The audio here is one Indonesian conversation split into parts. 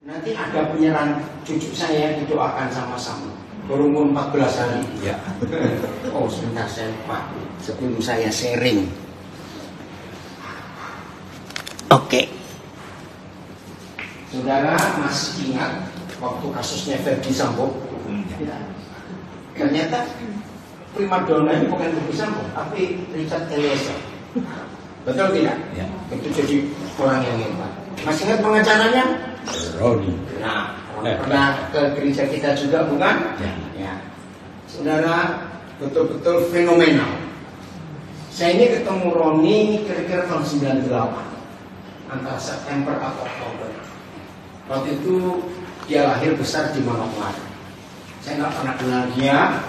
Nanti ada penyerahan cucu saya didoakan sama-sama berumur 14 hari. Ya. Oh sebentar saya lupa sebelum saya sharing. Oke. Saudara masih ingat waktu kasusnya Verdi Sambo? Ya. Ternyata primadona ini bukan Verdi Sambo, tapi Richard Eliezer. Betul tidak? Ya. Itu jadi orang yang hebat. Masih ingat pengacaranya? Roni. Nah, pernah ke gereja kita juga bukan? Ya. Ya. Saudara, betul-betul fenomenal. Saya ini ketemu Roni kira-kira tahun 98, antara September atau Oktober. Waktu itu dia lahir besar di Manokwari. Saya nggak pernah kenal dia.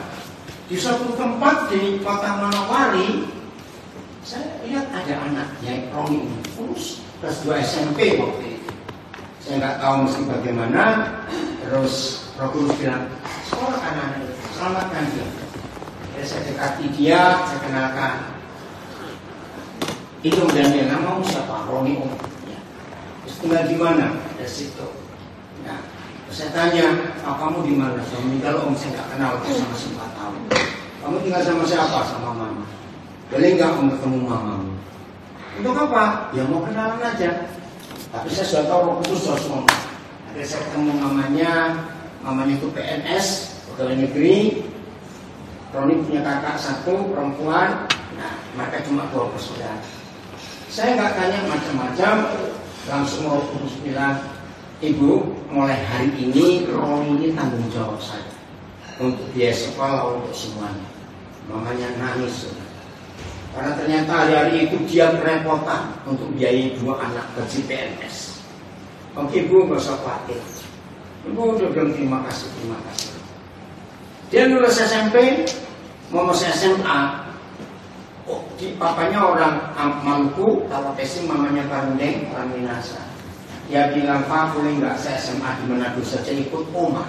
Di suatu tempat di kota Manokwari, saya lihat ada anaknya Roni ini, kurus, kelas 2 SMP waktu itu. Saya nggak tahu mesti bagaimana. Terus Roh Kudus bilang, sekolah anak-anak itu, selamatkan dia. Jadi saya dekati dia, saya kenalkan. Itu dan dia nama siapa? Roni Om. Ya. Terus tinggal di mana? Dari situ. Nah, terus saya tanya, kamu di mana? Saya meninggal Om, saya nggak kenal sama 4 tahun. Kamu tinggal sama siapa? Sama Mama. Boleh nggak Om ketemu Mamamu? Untuk apa? Ya mau kenalan aja. Tapi saya sudah tahu Roh Kudus harus ngomong. Akhirnya saya ketemu mamanya itu PNS, pegawai negeri. Roni punya kakak 1 perempuan. Nah, mereka cuma 2 bersaudara. Saya nggak tanya macam-macam, langsung Roh Kudus bilang, Ibu, mulai hari ini Roni ini tanggung jawab saya untuk biaya sekolah untuk semuanya. Mamanya nangis. Karena ternyata hari-hari itu dia kerepotan untuk biayai 2 anak gaji PNS. Oke Bu, gak usah khawatir. Ibu udah bilang terima kasih. Dia lulus SMP, mau masuk SMA. Oh, papanya orang Maluku, Tawapesin, mamanya Barundeng, orang Minasa. Dia bilang, Pak boleh nggak saya SMA di Manado saja ikut Oma?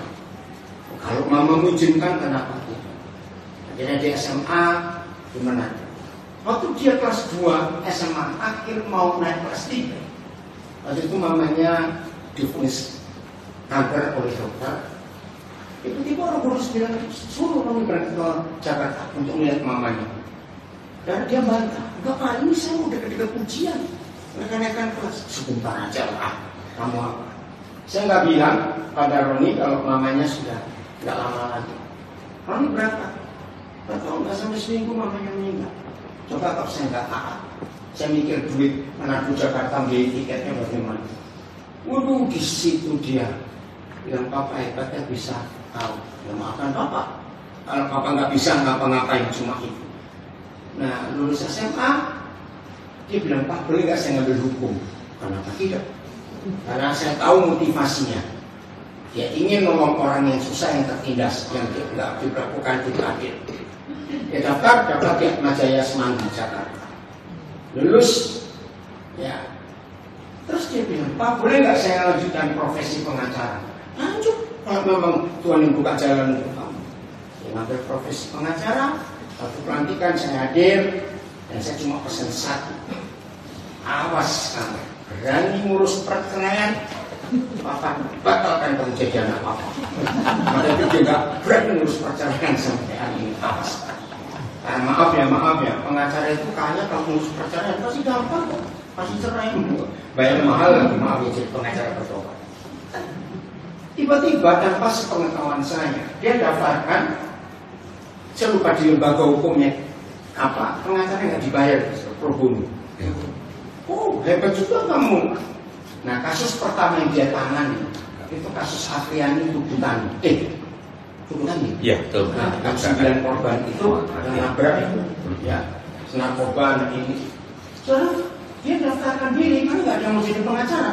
Kalau mama mengizinkan kenapa tidak? Akhirnya dia SMA di Manado. Waktu dia kelas 2 SMA, akhir mau naik kelas 3. Waktu itu mamanya divonis kanker oleh dokter. Tiba-tiba Roh Kudus bilang, suruh kami berangkat ke Jakarta untuk melihat mamanya. Dan dia bantah, enggak Pak, ini saya udah dekat ujian. Rekan-rekan kelas, sebentar aja lah, kamu apa? Saya nggak bilang pada Roni kalau mamanya sudah nggak lama lagi. Roni berapa? Nggak sampai seminggu mamanya meninggal. Coba kalau saya nggak taat, saya mikir duit Manado Jakarta beli tiketnya bagaimana? Waduh, di situ dia bilang Papa hebatnya bisa tahu. Ya maafkan Papa, kalau Papa nggak bisa ngapa-ngapain cuma itu. Nah lulus SMA, dia bilang Pak boleh nggak saya ngambil hukum? Kenapa tidak? Karena saya tahu motivasinya. Dia ingin nolong orang yang susah, yang tertindas, yang tidak diperlakukan tidak adil. Dia dapat di Atmajaya Semanggi Jakarta. Lulus, ya. Terus dia bilang, Pak boleh nggak saya lanjutkan profesi pengacara? Lanjut, kalau memang Tuhan yang buka jalan untuk kamu. Dia ngambil profesi pengacara, waktu pelantikan saya hadir, dan saya cuma pesan 1. Awas kamu, berani ngurus perceraian, Papa batalkan kamu jadi anak Papa. Maka itu dia nggak berani ngurus perceraian sampai hari ini. Awas. Maaf ya, pengacara itu kayaknya kalau ngurus perceraian pasti gampang kok, pasti cerai. Bayar mahal lagi, maaf ya jadi pengacara bertobat. Tiba-tiba tanpa sepengetahuan saya, dia daftarkan, saya lupa di lembaga hukumnya apa, pengacara nggak dibayar pro bono. Oh hebat juga kamu. Nah kasus pertama yang dia tangani itu kasus Afriani Tubutani. Tubutani? Iya betul. Nah, 9 korban itu yang nabrak itu, ya narkoba ini. Soalnya dia daftarkan diri, kan nggak ada yang mau jadi pengacara.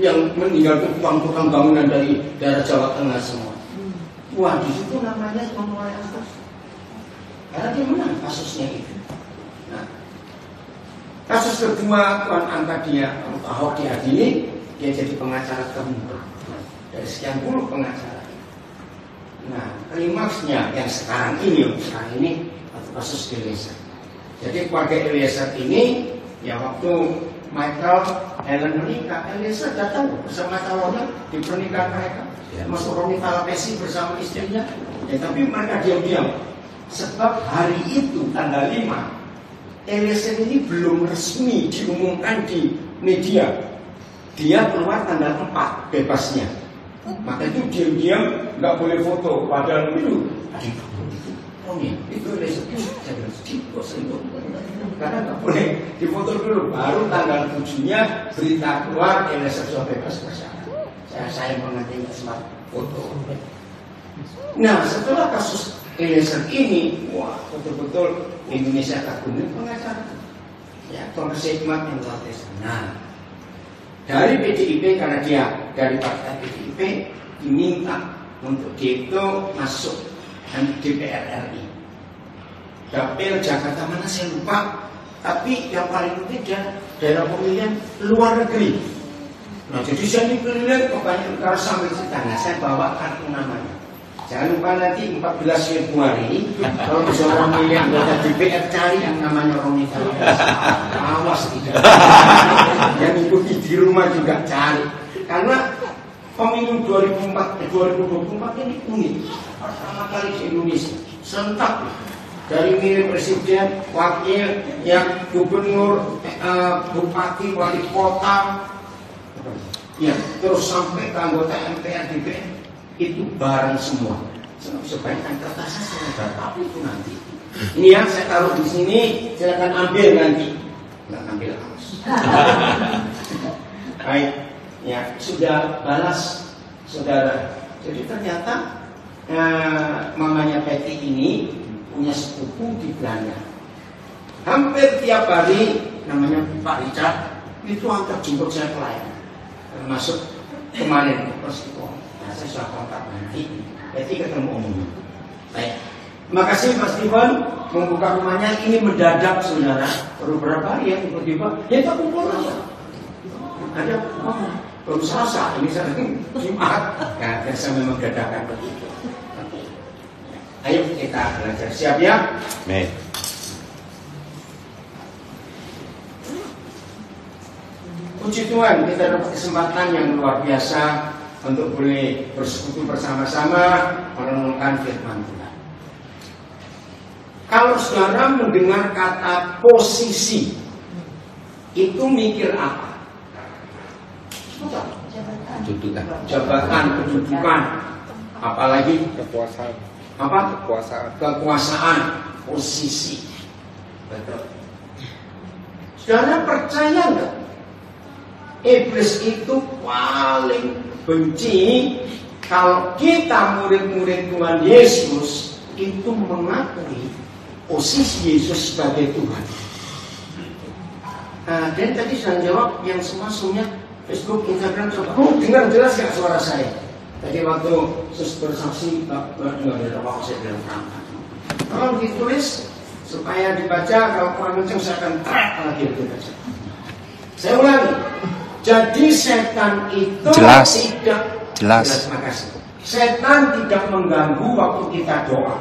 Yang meninggal itu tukang bangunan dari daerah Jawa Tengah semua. Wah di situ namanya memulai atas. Karena dia menang kasusnya itu. Nah, kasus kedua Tuhan angkat dia, Ahok diadili, dia jadi pengacara keempat dari sekian puluh pengacara. Nah, klimaksnya yang sekarang ini kasus Eliezer. Jadi keluarga Eliezer ini, ya waktu Michael, Helen menikah, Eliezer datang bersama calonnya di pernikahan mereka. Masuk Roni Talapesi bersama istrinya. Ya, tapi mereka diam-diam. Sebab hari itu tanggal 5, Eliezer ini belum resmi diumumkan di media. Dia keluar tanggal 4 bebasnya. Maka itu diam-diam nggak boleh foto. Padahal itu itu Eliezer. Saya bilang sedikit kok selingkuh. Karena nggak boleh difoto dulu. Baru tanggal 7-nya berita keluar Eliezer sudah bebas bersyarat. Saya mengerti nggak sempat foto. Nah, setelah kasus Eliezer ini, wah betul-betul Indonesia kagum pengacara. Ya, Thomas Hikmat yang luar biasa. Nah, dari PDIP karena dia dari partai PDIP diminta untuk dia itu masuk DPR RI. Dapil Jakarta mana saya lupa. Tapi yang paling penting daerah pemilihan luar negeri. Nah, jadi saya dipilih ke banyak negara sampai setengah. Saya bawa kartu namanya. Jangan lupa nanti 14 Februari kalau bisa orang milih anggota DPR cari yang namanya Roni Talapesi. Awas tidak. Yang ikuti di rumah juga cari. Karena pemilu 2024 ini unik. Pertama kali di Indonesia serentak. Dari milih presiden, wakil, yang gubernur, bupati, wali kota, ya, terus sampai ke anggota MPR, DPR, itu bareng semua. Sebaiknya kertasnya saya tapi itu nanti. Ini yang saya taruh di sini, silakan ambil nanti. Nggak ambil harus. Baik, ya sudah balas, saudara. Jadi ternyata mamanya Peti ini punya sepupu di Belanda. Hampir tiap hari namanya Pak Richard itu antar jemput saya pelayan. Termasuk kemarin Persiko. Nah, saya sudah kontak nanti. Berarti ketemu umumnya. Baik. Terima kasih Mas Ivan membuka rumahnya. Ini mendadak saudara. Baru berapa hari ya tiba-tiba ya kita kumpul aja. Ada baru Selasa ini saya Jumat. Nah, biasa memang dadakan begitu. Ayo kita belajar, siap ya? Baik. Puji Tuhan, kita dapat kesempatan yang luar biasa untuk boleh bersekutu bersama-sama merenungkan firman Tuhan. Kalau saudara mendengar kata posisi, itu mikir apa? Jabatan, kedudukan, apalagi Kekuasaan. apa? Kekuasaan. Posisi. Betul. Saudara percaya nggak? Iblis itu paling benci kalau kita murid-murid Tuhan Yesus itu mengakui posisi Yesus sebagai Tuhan. Nah, dan tadi saya jawab yang semuanya Facebook, Instagram, coba. Dengar jelas nggak suara saya? Tadi waktu Sus bersaksi, saya bilang kalau ditulis supaya dibaca, kalau kurang kencang saya akan track lagi dibaca. Saya ulangi. Jadi setan itu jelas. Terima kasih. Setan tidak mengganggu waktu kita doa.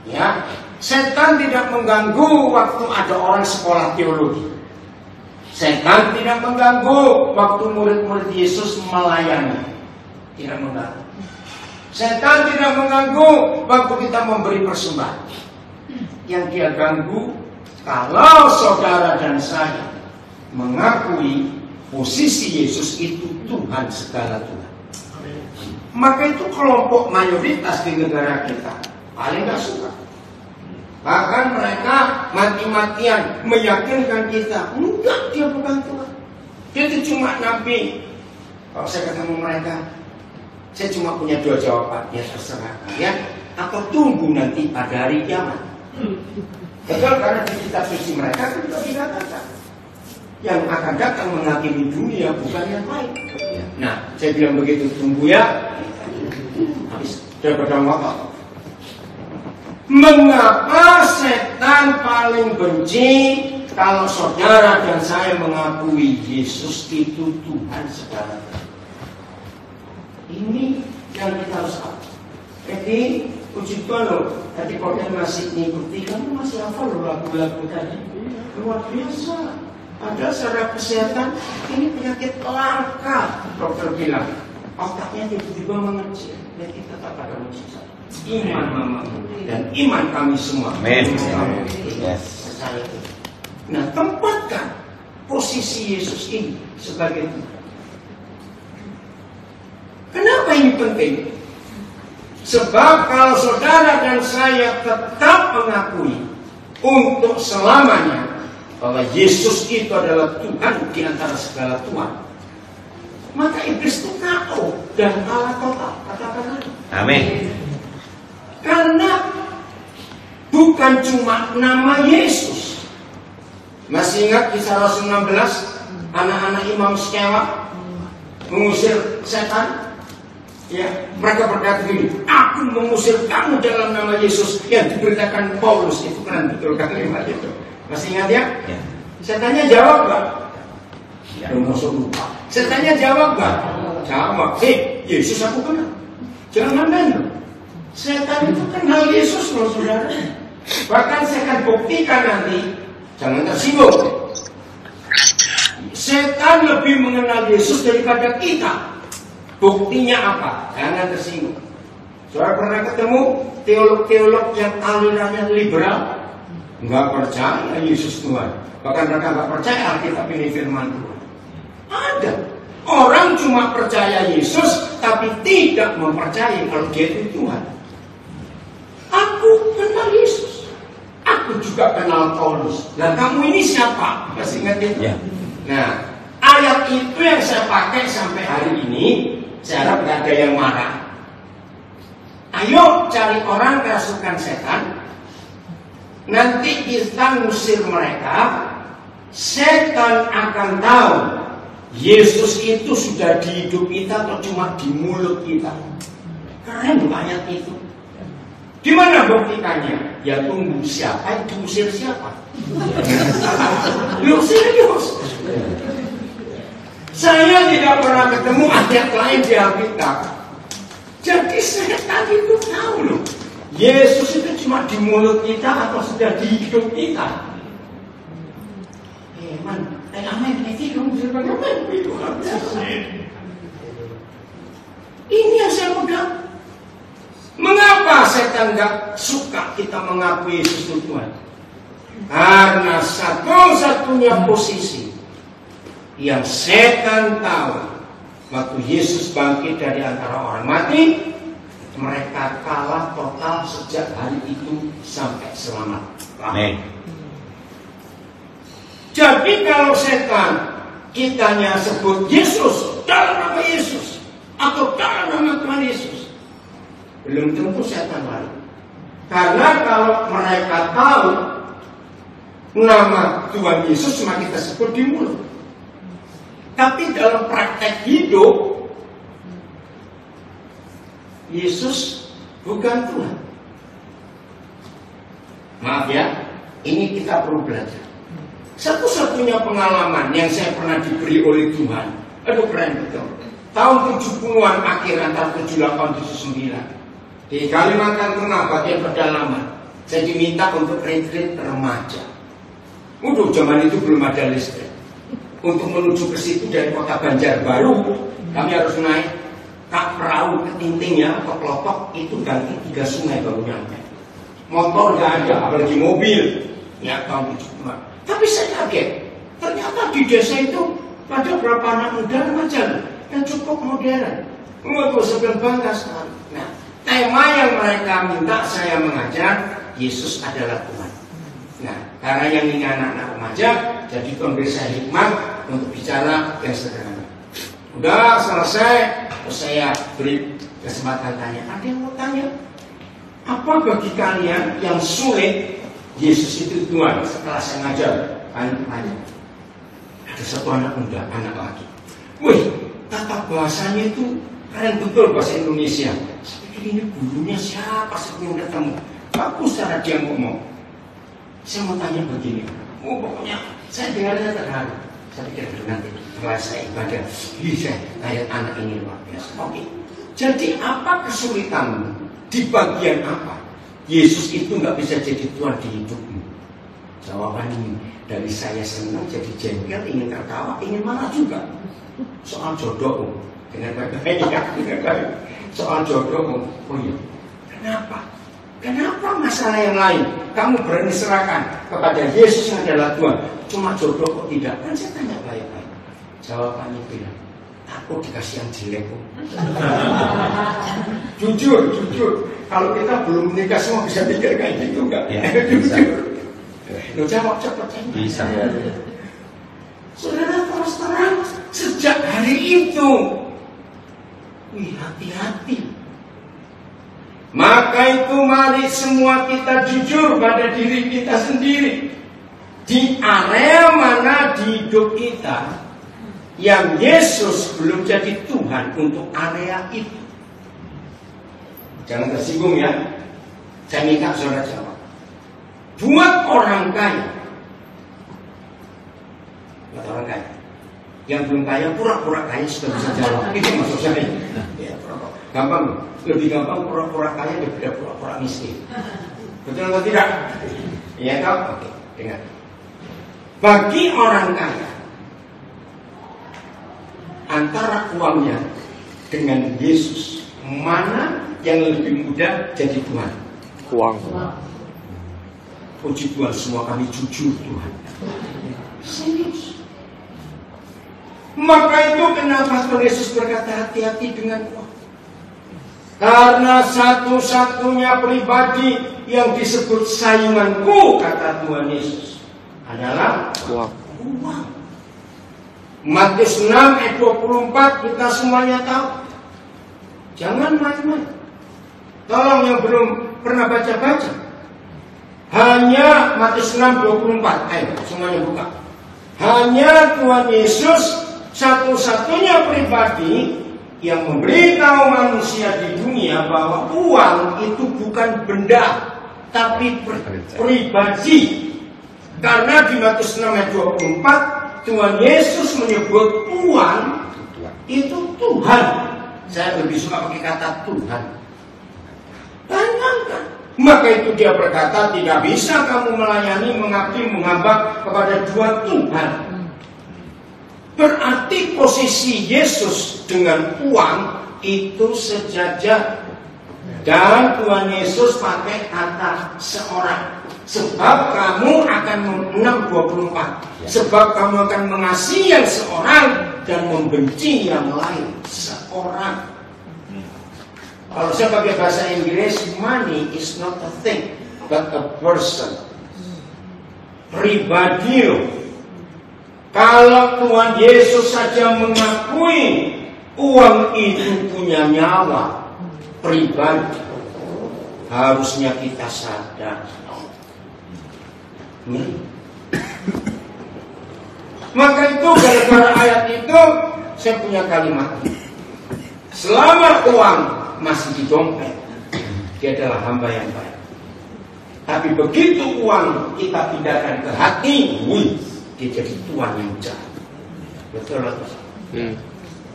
Ya, setan tidak mengganggu waktu ada orang sekolah teologi. Setan tidak mengganggu waktu murid-murid Yesus melayani. Tidak mengganggu. Setan tidak mengganggu waktu kita memberi persembahan. Yang dia ganggu kalau saudara dan saya mengakui posisi Yesus itu Tuhan segala Tuhan. Maka itu kelompok mayoritas di negara kita paling gak suka. Bahkan mereka mati-matian meyakinkan kita enggak, dia bukan Tuhan. Dia itu cuma nabi. Kalau saya ketemu mereka, saya cuma punya dua jawaban. Ya terserah kalian, atau tunggu nanti pada hari kiamat. Betul, karena di kitab suci mereka kan dikatakan yang akan datang menghakimi dunia bukan yang lain. Nah, saya bilang begitu, tunggu ya. Habis daripada waktu. Mengapa setan paling benci kalau saudara dan saya mengakui Yesus itu Tuhan segala. Ini yang kita harus tahu. Jadi puji Tuhan loh, tadi kalian masih ngikuti, kamu masih hafal loh lagu-lagu tadi. Luar biasa. Padahal secara kesehatan ini penyakit langka. Dokter bilang otaknya tiba-tiba mengecil dan kita tak ada mujizat. Iman mama dan iman kami semua. Amin. Yes. Nah, tempatkan posisi Yesus ini sebagai Tuhan. Kenapa ini penting? Sebab kalau saudara dan saya tetap mengakui untuk selamanya bahwa Yesus itu adalah Tuhan di antara segala Tuhan, maka iblis itu KO dan kalah total. Katakan Amin. karena bukan cuma nama Yesus. Masih ingat kisah Rasul 16, anak-anak Imam Skewa mengusir setan? Ya, mereka berkata begini, aku mengusir kamu dalam nama Yesus yang diberitakan Paulus. Itu kan betul kalimat itu. Masih ingat ya? Ya. Setannya jawab gak? Ya, masuk lupa. Setannya jawab gak? Jawab. Yesus aku kenal. Jangan main. Setan itu kenal Yesus loh saudara. Bahkan saya akan buktikan nanti. Jangan tersinggung. Setan lebih mengenal Yesus daripada kita. Buktinya apa? Jangan tersinggung. Saudara pernah ketemu teolog-teolog yang alirannya liberal? Nggak percaya Yesus Tuhan. Bahkan mereka nggak percaya Alkitab ini firman Tuhan. Ada. Orang cuma percaya Yesus, tapi tidak mempercayai kalau dia itu Tuhan. Aku kenal Yesus. Aku juga kenal Paulus. Dan kamu ini siapa? Masih ingat itu? Ya. Nah, ayat itu yang saya pakai sampai hari ini. Saya harap gak ada yang marah. Ayo cari orang kerasukan setan. Nanti kita ngusir mereka. Setan akan tahu Yesus itu sudah di hidup kita atau cuma di mulut kita. Keren banyak itu. Di mana buktikannya? Ya tunggu siapa yang diusir siapa. Lu serius? Saya tidak pernah ketemu ayat lain di Alkitab. Jadi setan itu tahu loh. Yesus itu cuma di mulut kita atau sudah di hidup kita. Ini yang saya pegang. Mengapa setan gak suka kita mengakui Yesus itu Tuhan? Karena satu-satunya posisi yang setan tahu waktu Yesus bangkit dari antara orang mati, mereka kalah total sejak hari itu sampai selamat. Amin. Jadi kalau setan kitanya sebut Yesus dalam nama Yesus atau dalam nama Tuhan Yesus, belum tentu setan lari. Karena kalau mereka tahu nama Tuhan Yesus cuma kita sebut di mulut, tapi dalam praktek hidup Yesus bukan Tuhan. Maaf ya, ini kita perlu belajar. Satu-satunya pengalaman yang saya pernah diberi oleh Tuhan, aduh keren betul. Tahun 70-an akhir antara 78 79 di Kalimantan Tengah bagian pedalaman, saya diminta untuk retreat remaja. Udah zaman itu belum ada listrik. Untuk menuju ke situ dari kota Banjarbaru, kami harus naik kak perahu ketintingnya atau kelotok itu ganti 3 sungai baru nyampe. Motor nggak ada, apalagi mobil. Ya tahun 70-an. Tapi saya kaget, ternyata di desa itu ada berapa anak muda remaja yang cukup modern. Menurut saya bangga sekali. Nah, tema yang mereka minta saya mengajar, Yesus adalah Tuhan. Nah, karena yang ini anak-anak remaja, jadi Tuhan beri saya hikmat untuk bicara yang sederhana. Udah selesai, terus saya beri kesempatan tanya. Ada yang mau tanya? Apa bagi kalian yang sulit Yesus itu Tuhan? Setelah saya ngajar, kalian tanya. Ada satu anak muda, anak laki. Wih, tata bahasanya itu keren betul bahasa Indonesia. Saya pikir ini gurunya siapa sebelum ketemu. Bagus cara dia ngomong. Saya mau tanya begini. Pokoknya saya dengarnya terharu. Saya pikir nanti setelah saya ibadah, bisa ayat anak ini luar biasa. Oke. Jadi apa kesulitanmu? Di bagian apa Yesus itu nggak bisa jadi Tuhan di hidupmu? Jawaban ini dari saya senang jadi jengkel, ingin tertawa, ingin marah juga. Soal jodoh, dengan baik-baik ya, dengan baik. Soal jodoh, oh iya, kenapa? Kenapa masalah yang lain kamu berani serahkan kepada Yesus yang adalah Tuhan? Cuma jodoh kok tidak? Kan saya tanya baik-baik. Jawabannya bilang, aku dikasih yang jelek kok. Jujur. Kalau kita belum menikah semua bisa pikir kayak gitu enggak? Ya, jujur. Lo jawab cepat. Bisa. Saudara, terus terang sejak hari itu, hati-hati. Maka itu mari semua kita jujur pada diri kita sendiri. Di area mana di hidup kita yang Yesus belum jadi Tuhan untuk area itu. Jangan tersinggung ya. Saya minta saudara jawab. Buat orang kaya. Buat orang kaya. Yang belum kaya pura-pura kaya sudah bisa jawab. Itu maksud saya. Ya, pura-pura. Gampang. Lebih gampang pura-pura kaya daripada pura-pura miskin. Betul atau tidak? Iya toh? Oke, dengar. Bagi orang kaya, antara uangnya dengan Yesus, mana yang lebih mudah jadi Tuhan? Uang. Puji Tuhan, semua kami jujur Tuhan. Serius. Maka itu kenapa Tuhan Yesus berkata hati-hati dengan uang. Karena satu-satunya pribadi yang disebut sainganku, kata Tuhan Yesus, adalah uang. Matius 6 ayat 24 kita semuanya tahu. Jangan main-main. Tolong yang belum pernah baca-baca. Hanya Matius 6 24. Ayo semuanya buka. Hanya Tuhan Yesus satu-satunya pribadi yang memberitahu manusia di dunia bahwa uang itu bukan benda, tapi pribadi. Karena di Matius 6 ayat 24 Tuhan Yesus menyebut uang itu Tuhan. Saya lebih suka pakai kata Tuhan. Bayangkan. Maka itu dia berkata, tidak bisa kamu melayani, mengabdi, menghamba kepada dua Tuhan. Berarti posisi Yesus dengan uang itu sejajar. Dan Tuhan Yesus pakai kata seorang. Sebab kamu akan 6:24. Sebab kamu akan mengasihi yang seorang dan membenci yang lain seorang. Kalau saya pakai bahasa Inggris, money is not a thing, but a person. Pribadi loh. Kalau Tuhan Yesus saja mengakui uang itu punya nyawa pribadi, harusnya kita sadar. Maka itu gara-gara ayat itu saya punya kalimat. Selama uang masih di dompet, dia adalah hamba yang baik. Tapi begitu uang kita pindahkan ke hati, dia jadi tuan yang jahat. Betul atau salah?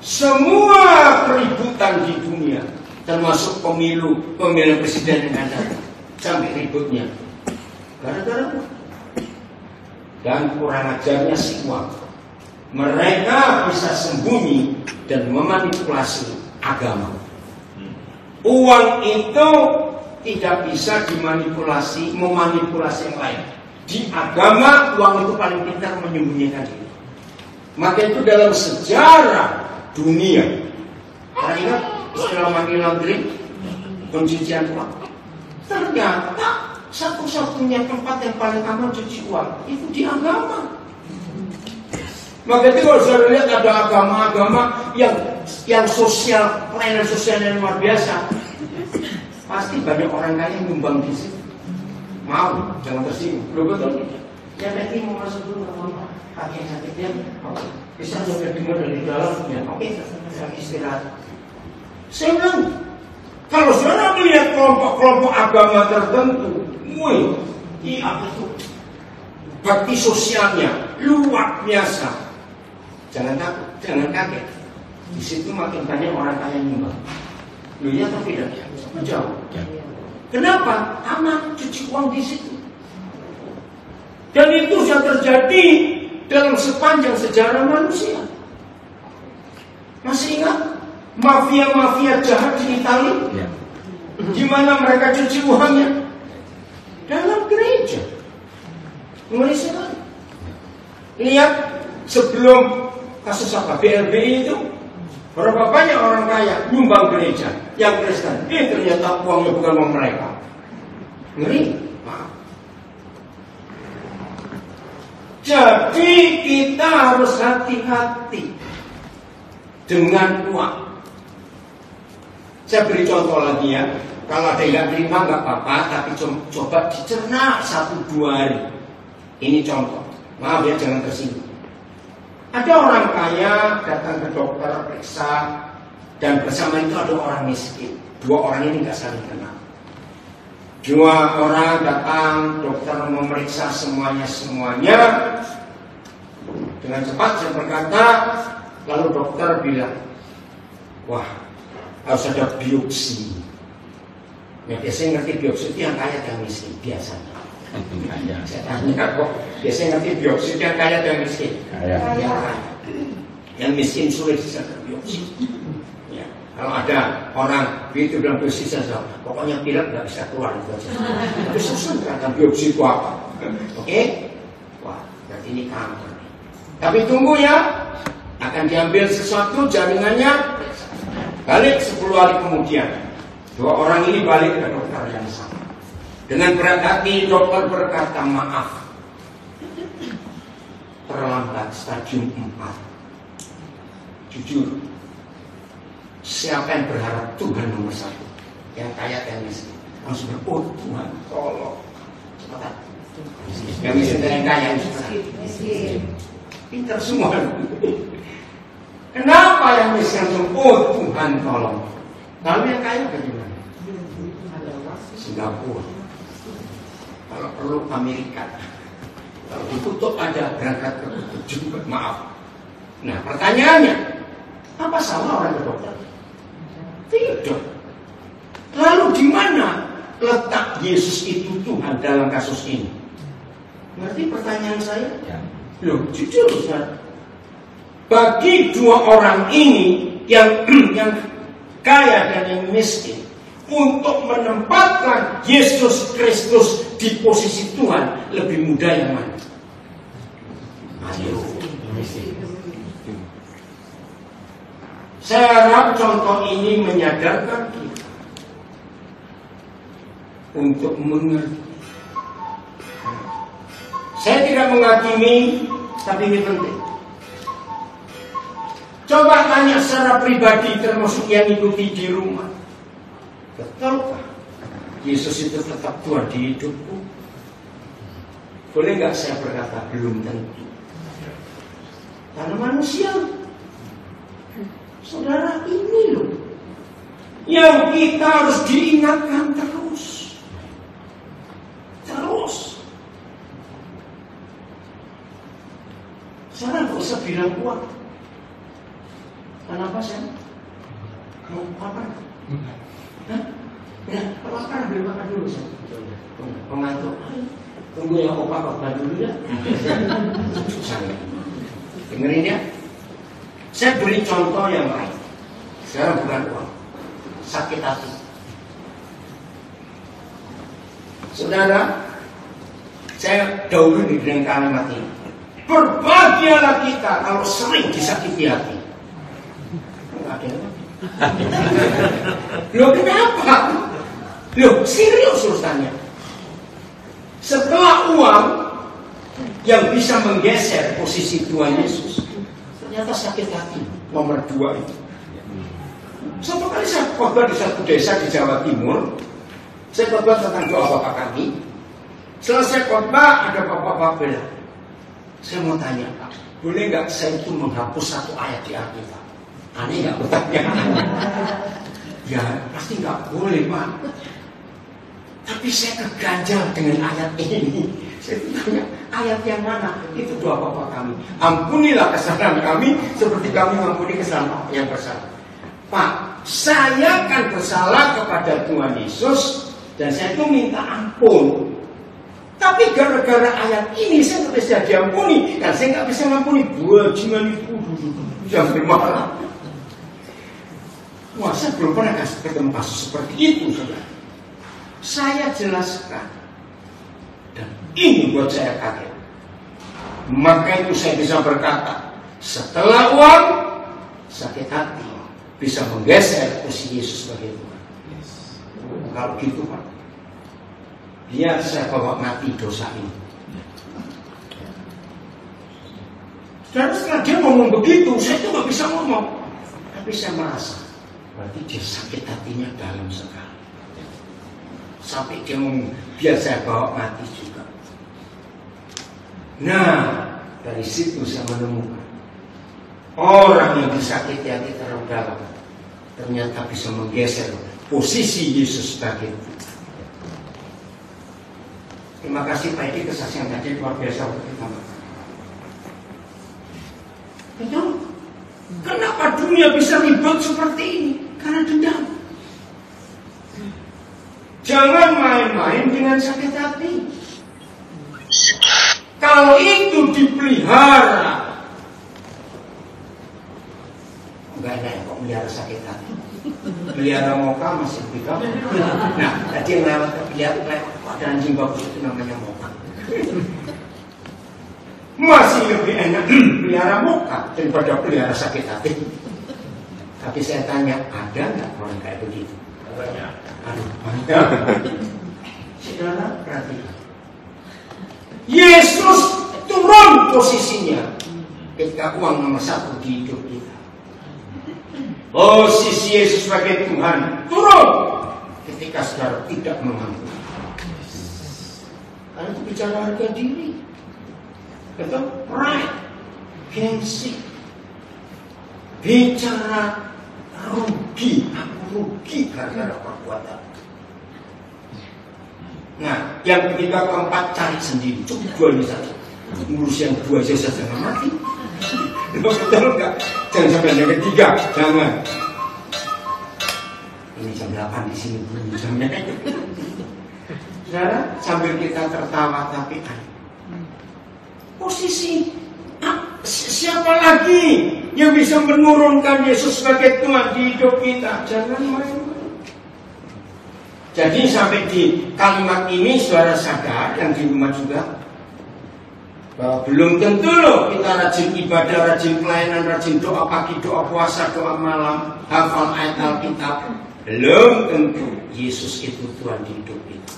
Semua keributan di dunia, termasuk pemilihan presiden yang ada, sampai ributnya gara-gara uang. Dan kurang ajarnya si uang. Mereka bisa sembunyi dan memanipulasi agama. Uang itu tidak bisa dimanipulasi, memanipulasi yang lain. Di agama, uang itu paling pintar menyembunyikan itu. Maka itu dalam sejarah dunia. Karena ingat istilah money laundering, pencucian uang. Ternyata satu-satunya tempat yang paling aman cuci uang itu di agama. Maka itu kalau saya lihat ada agama-agama yang sosial, pelayanan sosial yang luar biasa, pasti banyak orang kaya yang nyumbang di situ. Mau, jangan tersinggung. Lo betul? Ya nanti mau masuk dulu sama kaki yang sakitnya. Bisa sampai dengar dari dalam. Ya oke, saya istirahat. Saya bilang, kalau saudara melihat kelompok-kelompok agama tertentu, apa itu? Bakti sosialnya luar biasa. Jangan takut, jangan kaget. Di situ makin banyak orang kaya nyumbang. Lu ya atau tidak? Jauh. Kenapa? Aman cuci uang di situ. Dan itu sudah terjadi dalam sepanjang sejarah manusia. Masih ingat mafia-mafia jahat di Italia? Ya. Di mana mereka cuci uangnya? Dalam gereja. Ngeri sekali. Lihat sebelum kasus apa? BLBI itu, berapa banyak orang kaya nyumbang gereja yang Kristen. Ternyata uangnya bukan uang mereka. Ngeri. Jadi kita harus hati-hati dengan uang. Saya beri contoh lagi ya. Kalau ada yang nggak terima nggak apa-apa, tapi coba dicerna 1-2 hari. Ini contoh. Maaf ya, jangan tersinggung. Ada orang kaya datang ke dokter periksa, dan bersama itu ada orang miskin. 2 orang ini nggak saling kenal. 2 orang datang, dokter memeriksa semuanya. Dengan cepat saya berkata, lalu dokter bilang, wah, harus ada biopsi. Nah, biasanya ngerti biopsi itu yang kaya dan miskin biasanya. Saya tanya kok, biasanya ngerti biopsi itu yang kaya dan miskin. Yang miskin sulit bisa terbiopsi. Ya. Kalau ada orang itu bilang biopsi saja, pokoknya pilek nggak bisa keluar itu aja. Tapi susah ternyata biopsi itu apa? Oke? Wah, berarti ini kanker. Tapi tunggu ya, akan diambil sesuatu jaringannya. Balik 10 hari kemudian, 2 orang ini balik ke dokter yang sama. Dengan berat hati dokter berkata, maaf, terlambat stadium 4. Jujur, siapa yang berharap Tuhan nomor 1? Yang kaya dan miskin. Langsung berkata, Tuhan tolong. Cepetan. Yang miskin dan yang kaya miskin. Pintar semua. Kenapa yang miskin langsung, Tuhan tolong. Lalu yang kaya bagaimana? Singapura. Kalau perlu Amerika. Kalau ditutup ada, berangkat ke tutup juga. Maaf. Nah, pertanyaannya, apa salah orang ke dokter? Tidak. Lalu di mana letak Yesus itu Tuhan dalam kasus ini? Berarti pertanyaan saya, loh, jujur Ustaz, bagi 2 orang ini yang kaya dan yang miskin, untuk menempatkan Yesus Kristus di posisi Tuhan, lebih mudah yang mana? Ayo. Saya harap contoh ini menyadarkan kita untuk mengerti. Saya tidak menghakimi, tapi ini penting. Coba tanya secara pribadi, termasuk yang ikuti di rumah. Betulkah Yesus itu tetap Tuhan di hidupku? Boleh nggak saya berkata belum tentu? Karena manusia. Saudara, ini loh yang kita harus diingatkan terus. Saya nggak usah bilang kuat. Kenapa saya? Mau apa? Hah? Ya, kalau sekarang beli makan dulu saya. Pengantuk. Tunggu ya opa khotbah dulu ya. Saya dengerin ya. Saya beri contoh yang lain. Sekarang bukan uang, sakit hati. Saudara, saya dahulu dengan kalimat ini. Berbahagialah kita kalau sering disakiti hati. Loh, kenapa? Loh, serius urusannya. Setelah uang yang bisa menggeser posisi Tuhan Yesus, ternyata sakit hati nomor 2 itu. Satu kali saya khotbah di satu desa di Jawa Timur. Saya khotbah tentang doa Bapak kami. Selesai khotbah ada bapak-bapak bilang, saya mau tanya Pak, boleh nggak saya itu menghapus satu ayat di Alkitab? Aneh nggak pertanyaan? Ya pasti nggak boleh Pak. Tapi saya keganjal dengan ayat ini. Saya tanya, ayat yang mana? Itu doa Bapa kami. Ampunilah kesalahan kami seperti kami mengampuni kesalahan yang bersalah. Pak, saya kan bersalah kepada Tuhan Yesus dan saya itu minta ampun. Tapi gara-gara ayat ini saya nggak bisa diampuni, dan saya nggak bisa ngampuni bajingan itu sampai marah. Wah, saya belum pernah ketemu kasus seperti itu, saudara. Saya jelaskan, dan ini buat saya kaget. Maka itu saya bisa berkata, setelah uang, sakit hati bisa menggeser posisi Yesus sebagai Tuhan. Kalau gitu, Pak, biar saya bawa mati dosa ini. Dan setelah dia ngomong begitu, saya tuh nggak bisa ngomong, tapi saya merasa berarti dia sakit hatinya dalam sekali. Sampai dia ngomong, biar saya bawa mati juga. Nah, dari situ saya menemukan orang yang disakiti hati terlalu dalam ternyata bisa menggeser posisi Yesus sebagai Tuhan. Terima kasih Pak Edi, kesaksian tadi luar biasa untuk kita. Betul? Kenapa dunia bisa ribet seperti ini? Karena dendam. Jangan main-main dengan sakit hati. Kalau itu dipelihara, enggak ada yang kok melihara sakit hati. Pelihara moka masih lebih gampang. Nah, tadi yang lewat pelihara ada anjing bagus itu namanya moka. Masih lebih enak pelihara moka daripada pelihara sakit hati. Tapi saya tanya, ada nggak orang kayak begitu? Banyak. Aduh, banyak. Saudara, perhatikan. Yesus turun posisinya ketika uang nomor satu di hidup kita. Posisi Yesus sebagai Tuhan turun ketika saudara tidak mengampuni. Karena itu bicara harga diri. Betul? Pride, gengsi. Bicara rugi, aku rugi gara-gara perbuatan. Nah, yang ketiga keempat cari sendiri, cukup dua ini saja. Ngurus yang dua aja jangan mati. Betul enggak? Jangan sampai yang ketiga, jangan. Ini jam 8 di sini belum jamnya. Saudara, sambil kita tertawa tapi posisi siapa lagi yang bisa menurunkan Yesus sebagai Tuhan di hidup kita? Jangan main-main. Jadi sampai di kalimat ini saudara sadar yang di rumah juga bahwa belum tentu loh kita rajin ibadah, rajin pelayanan, rajin doa pagi, doa puasa, doa malam, hafal ayat Alkitab. Belum tentu Yesus itu Tuhan di hidup kita.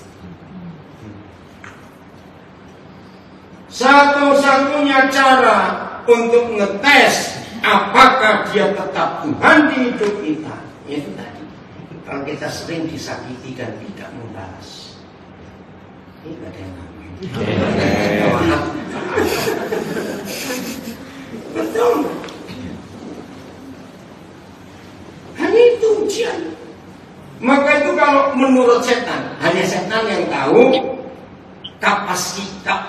Satu-satunya cara untuk ngetes apakah dia tetap Tuhan di hidup kita, itu tadi. Kalau kita sering disakiti dan tidak membalas, ini ada yang ngapain. Betul. Hanya itu ujian. Maka itu kalau menurut setan, hanya setan yang tahu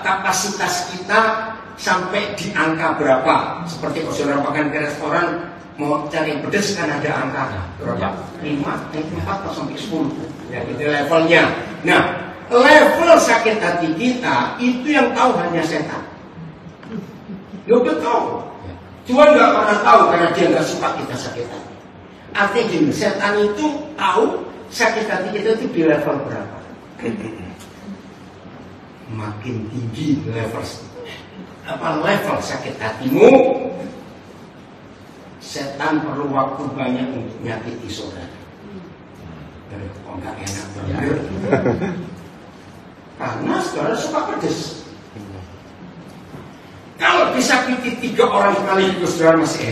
kapasitas kita sampai di angka berapa. Seperti kalau saudara makan ke restoran, mau cari pedas kan ada angka berapa? 5, 4 atau sampai 10. Ya, itu levelnya. Nah, level sakit hati kita itu yang tahu hanya setan. Lo betul. Tuhan nggak pernah tahu karena dia nggak suka kita sakit hati. Artinya gini, setan itu tahu sakit hati kita itu di level berapa. Makin tinggi level sakit hatimu, setan perlu waktu banyak untuk menyakiti saudara. Oh, nggak enak benar. Karena saudara suka pedes. Kalau disakiti 3 orang sekaligus saudara masih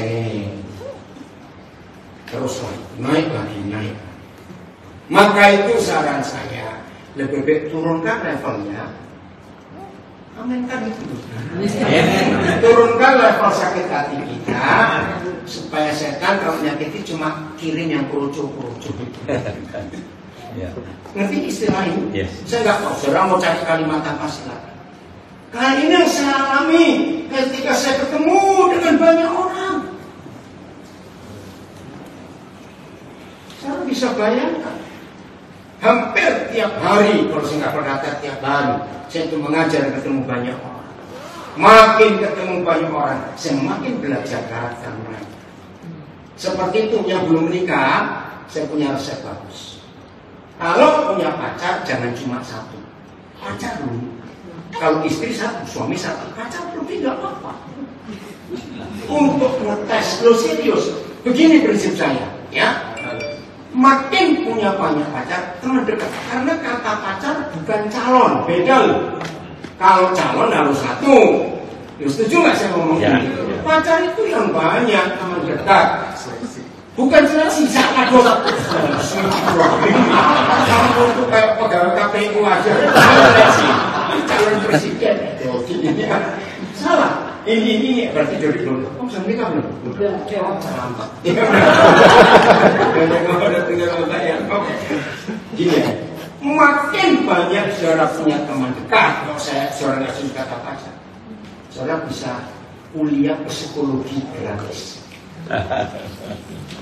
terus naik lagi. Maka itu saran saya, lebih baik turunkan levelnya. Aminkan itu. Turunkan level sakit hati kita supaya setan kalau menyakiti cuma kirim yang kerucu-kerucu. Ngerti istilah ini? Yes. Saya nggak tahu. Saudara mau cari kalimat apa silakan. Kali ini yang saya alami ketika saya ketemu dengan banyak orang. Saya bisa bayangkan Hampir tiap hari, kalau saya nggak berkata tiap hari, saya itu mengajar ketemu banyak orang. Makin ketemu banyak orang, saya makin belajar karakter mereka. Seperti itu, yang belum menikah, saya punya resep bagus. Kalau punya pacar, jangan cuma satu. Pacar dulu. Kalau istri satu, suami satu, pacar lebih nggak apa-apa. Untuk ngetes, lo serius. Begini prinsip saya, ya. Makin punya banyak pacar, teman dekat. Karena kata pacar bukan calon, beda loh. Kalau calon harus satu. Ya, setuju nggak saya ngomong ini? Pacar itu yang banyak, teman dekat. Bukan seleksi, siapa dosa. Kamu itu kayak pegawai KPU aja. Seleksi, calon presiden. Salah. Ini berarti jadi belum. Kamu sudah menikah belum? Belum. Terlambat. Gini ya. Makin banyak saudara punya teman dekat. Kalau saudara nggak suka kata pacar, saudara bisa kuliah psikologi gratis.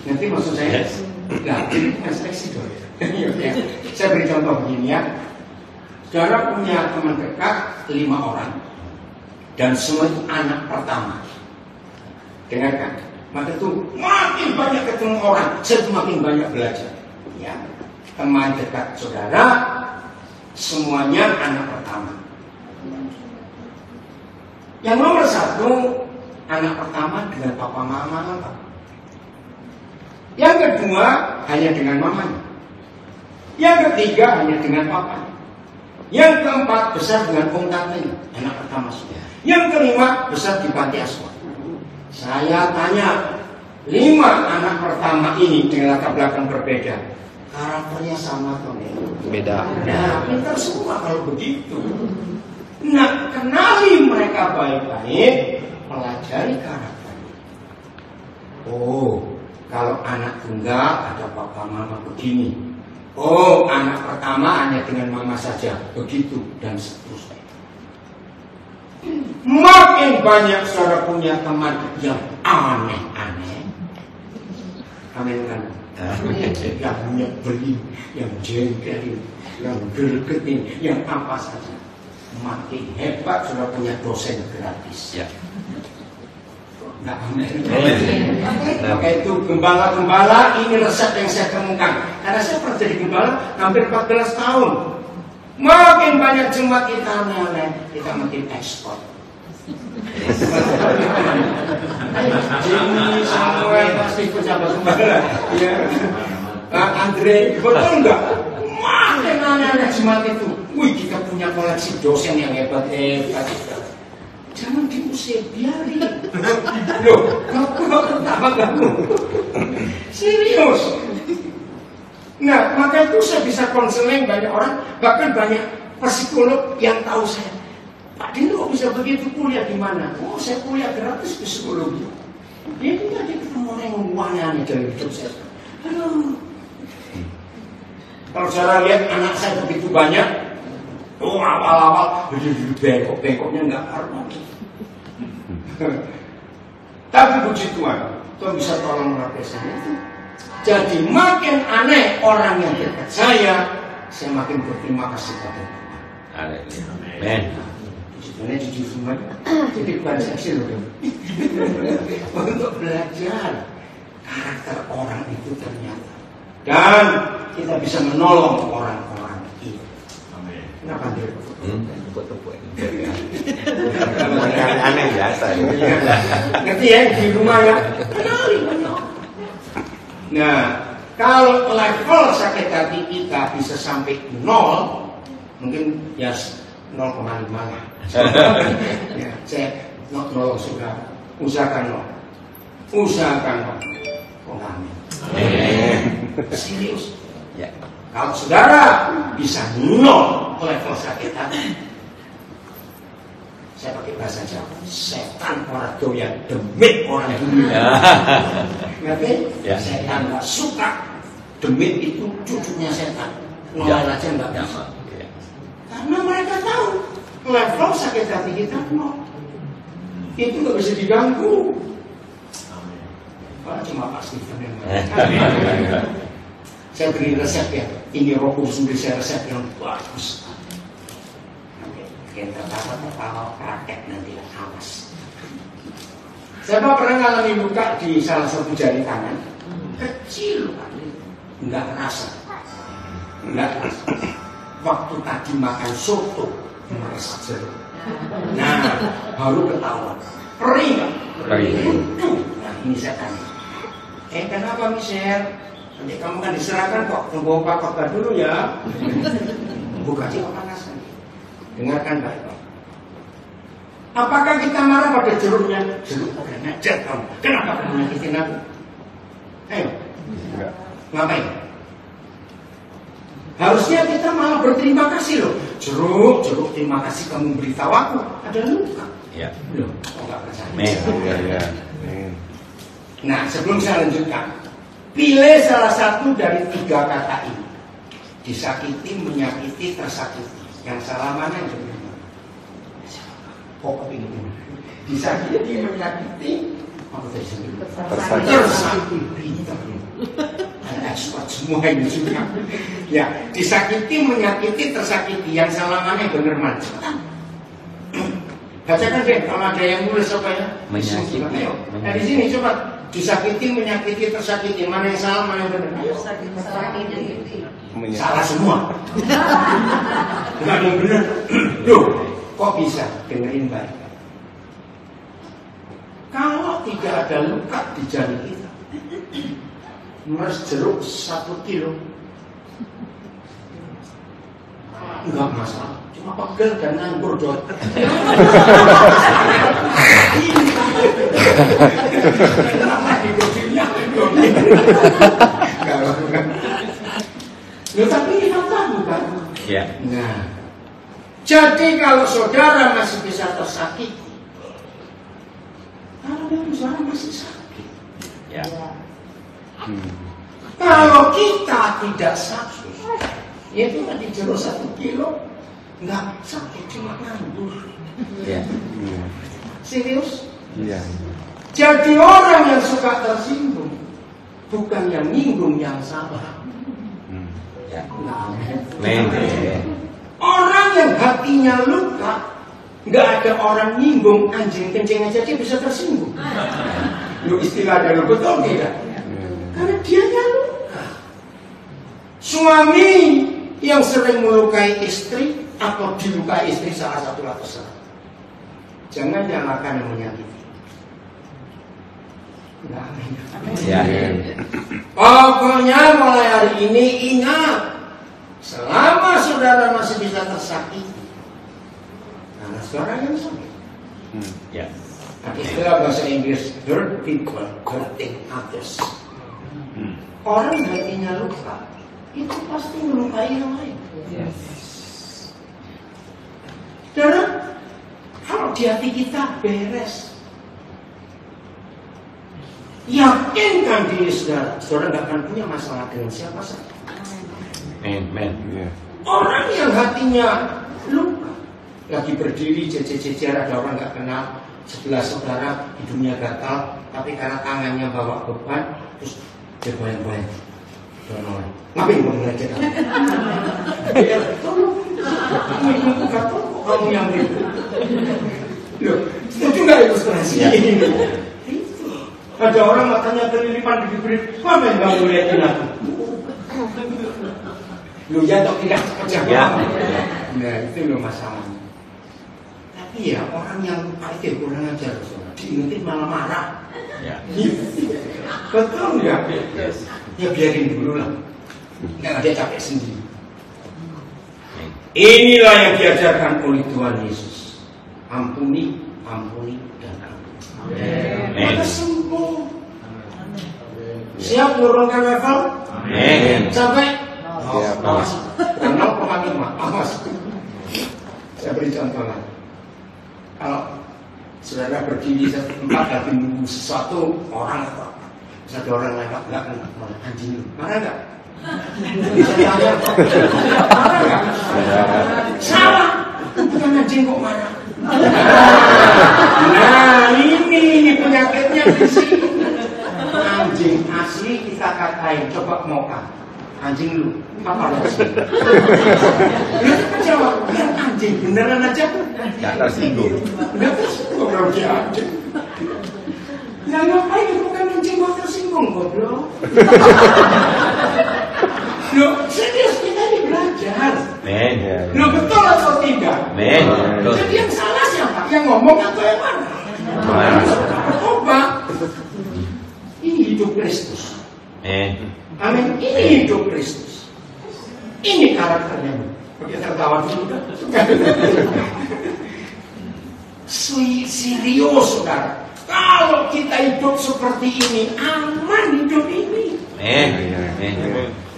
Nanti maksud saya, nah ini bukan seleksi dong. Saya beri contoh begini ya. Saudara punya teman dekat 5 orang. Dan semua itu anak pertama. Dengarkan, maka itu makin banyak ketemu orang, saya itu makin banyak belajar. Ya, teman dekat saudara, semuanya anak pertama. Yang nomor 1, anak pertama dengan papa mama. Yang kedua hanya dengan mamanya. Yang ketiga hanya dengan papanya. Yang keempat besar dengan om tantenya, anak pertama sudah. Yang kelima besar di panti asuhan. Saya tanya, 5 anak pertama ini dengan latar belakang berbeda, karakternya sama atau beda? Nah, pintar semua kalau begitu. Nah, kenali mereka baik-baik, pelajari karakternya. Oh, kalau anak tunggal ada papa mama begini. Oh, anak pertama hanya dengan mama saja, begitu dan seterusnya. Makin banyak saudara punya teman yang aneh-aneh. Amin kan? Yang nyebelin, yang jengkelin, yang gregetin, yang apa saja. Makin hebat saudara punya dosen gratis. Ya. Nah, maka itu gembala-gembala, ini resep yang saya temukan. Karena saya pernah jadi gembala hampir 14 tahun. Makin banyak jemaat kita aneh-aneh, kita makin ekspor. Jimmy, Samuel, pasti pejabat gembala. Ya. Andre, betul enggak? Makin aneh-aneh jemaat itu. Wih, kita punya koleksi dosen yang hebat-hebat. Jangan diusir, biarin. Loh, kamu tak kamu. Serius. Nah, maka itu saya bisa konseling banyak orang, bahkan banyak psikolog yang tahu saya. Pak Dino bisa begitu, kuliah di mana? Oh, saya kuliah gratis psikologi. Dia tinggal di ketemu orang yang wangi dalam hidup saya. Halo. Kalau saya lihat anak saya begitu banyak, oh awal-awal bengkok-bengkoknya nggak karuan. Tapi puji Tuhan, Tuhan bisa tolong melakukan itu. Jadi makin aneh orang yang dekat saya makin berterima kasih pada Tuhan. Amin. Sebenarnya jujur semuanya, jadi bukan seksi loh. Untuk belajar karakter orang itu ternyata, dan kita bisa menolong orang-orang itu. Amin. Kenapa dia? Aneh biasa. Ngerti ya di rumah ya? Kenali. Nah, kalau level sakit hati kita bisa sampai 0, mungkin ya 0,5 lah. Ya, saya nolong saudara, usahakan 0. Usahakan 0. Oh, amin. Serius. Ya. Kalau saudara bisa 0 level sakit hati, saya pakai bahasa Jawa, setan orang doyan, demit orang dunia. Ngerti? Ya. Setan nggak suka, demit itu cucunya setan. Nolak aja nggak bisa. Ya. Karena mereka tahu level sakit hati kita 0. Itu nggak bisa diganggu. Kalau cuma Pak Stephen yang Saya beri resep ya. Ini Roh Kudus beri saya resep yang bagus. Yang tertawa praktek nanti awas. Siapa pernah ngalami luka di salah satu jari tangan? Kecil luka, enggak kerasa. Waktu tadi makan soto meresap jeruk. Nah, baru ketahuan. Perih nggak? Perih. Nah, ini saya tanya. Kenapa Michelle? Nanti kamu kan diserahkan kok. Tunggu Pak khotbah dulu ya. Bukan sih pemanasan. Dengarkan baik-baik. Apakah kita marah pada jeruknya? Jeruk udah ngajar kamu. Kenapa kamu nyakitin aku? Ayo. Enggak. Ngapain? Harusnya kita malah berterima kasih loh. Jeruk, terima kasih kamu beritahu aku. Ada luka. Ya. Loh, kok nggak percaya? Ya. Nah, sebelum saya lanjutkan, pilih salah satu dari 3 kata ini. Disakiti, menyakiti, tersakiti. Yang salah mana yang benar? Kok kepingin ini? Disakiti, menyakiti, apa tadi saya bilang? Tersakiti. Expert semua ini juga. Ya, disakiti, menyakiti, tersakiti. Yang salah mana yang benar mana? Cepetan. Bacakan deh, kalau ada yang nulis apa ya? Menyakiti. Ayo, nah di sini coba. Disakiti, menyakiti, tersakiti. Mana yang salah, mana yang benar? Ayo. Salah semua. Bukan yang benar. Loh, kok bisa? Dengerin baik. Kalau tidak ada luka di jari kita, meres jeruk 1 kilo, enggak masalah. Cuma pegel dan nganggur dot. Loh, tapi ini fakta bukan? Ya. Nah, jadi kalau saudara masih bisa tersakiti, kalau memang saudara masih sakit. Ya. Kalau kita tidak sakit, yaitu tadi jeruk 1 kilo, nggak sakit, cuma nganggur. Ya. Serius? Iya. Jadi orang yang suka tersinggung, bukan yang nyinggung yang salah. Ya. Nah, Orang yang hatinya luka, nggak ada orang nyinggung, anjing kencing aja dia bisa tersinggung. Lu istilah ada betul tidak? Karena dianya luka. Suami yang sering melukai istri atau dilukai istri salah satu lapisan. Jangan nyalakan yang menyakiti. Ya. Pokoknya mulai hari ini ingat, selama saudara masih bisa tersakiti, karena saudara yang sakit. Ya. Istilah bahasa Inggris, hurt people, hurting others. Orang hatinya luka, itu pasti melukai yang lain. Saudara, kalau di hati kita beres, yakinkan diri saudara, saudara nggak akan punya masalah dengan siapa saja. Amen. Orang yang hatinya luka, lagi berdiri jejer-jejer, ada orang nggak kenal, sebelah saudara hidungnya gatal, tapi karena tangannya bawa beban, terus dia goyang-goyang. Ngapain kamu ngeliatin aku? Ya, tolong. Ini gatal, kamu yang itu. Loh, setuju nggak ilustrasi ini? Ada orang matanya kelilipan diberi, apa yang kamu lihatin aku? Lu ya atau tidak pecah banget. Nah itu lo masalahnya. Tapi ya orang yang lupa itu kurang ajar, diingetin malah marah. Ya. Betul nggak? Ya biarin dulu lah. Nggak ada capek sendiri. Inilah yang diajarkan oleh Tuhan Yesus. Ampuni, ampuni, dan ampuni. Maka sembuh. Siap menurunkan level? Amin. Sampai? Siap. Awas. Kenal pemahaman, awas. Saya beri contoh lah. Kalau saudara berdiri di satu tempat lagi menunggu sesuatu orang apa? Satu orang lewat nggak kenal, anjing, marah nggak? Saya tanya, marah nggak? Salah, bukan anjing kok marah. Nah ini penyakitnya di sini. Anjing asli kita katain, coba mau kan? Anjing lu, apa sih? Dia jawab, ya anjing beneran aja. Gak tersinggung. Gak tersinggung kalau dia anjing. Ya ngapain bukan anjing gak tersinggung goblok. Loh, serius kita ini belajar. Loh betul atau tidak? Jadi yang salah siapa? Yang ngomong atau yang mana? Coba. Ini hidup Kristus. Amin. Ini hidup Kristus. Ini karakternya. Pakai tertawa dulu kan? Serius, saudara. Kalau kita hidup seperti ini, aman hidup ini.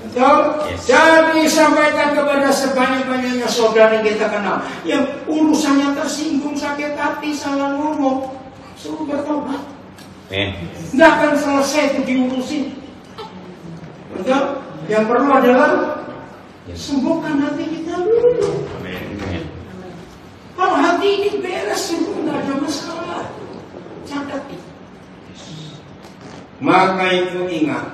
Betul? Jadi sampaikan kepada sebanyak-banyaknya saudara yang kita kenal, yang urusannya tersinggung, sakit hati, salah ngomong, suruh bertobat. Nggak akan selesai itu diurusin. Betul? Yang perlu adalah sembuhkan hati kita dulu. Kalau hati ini beres, itu nggak ada masalah. Catat itu. Maka itu ingat,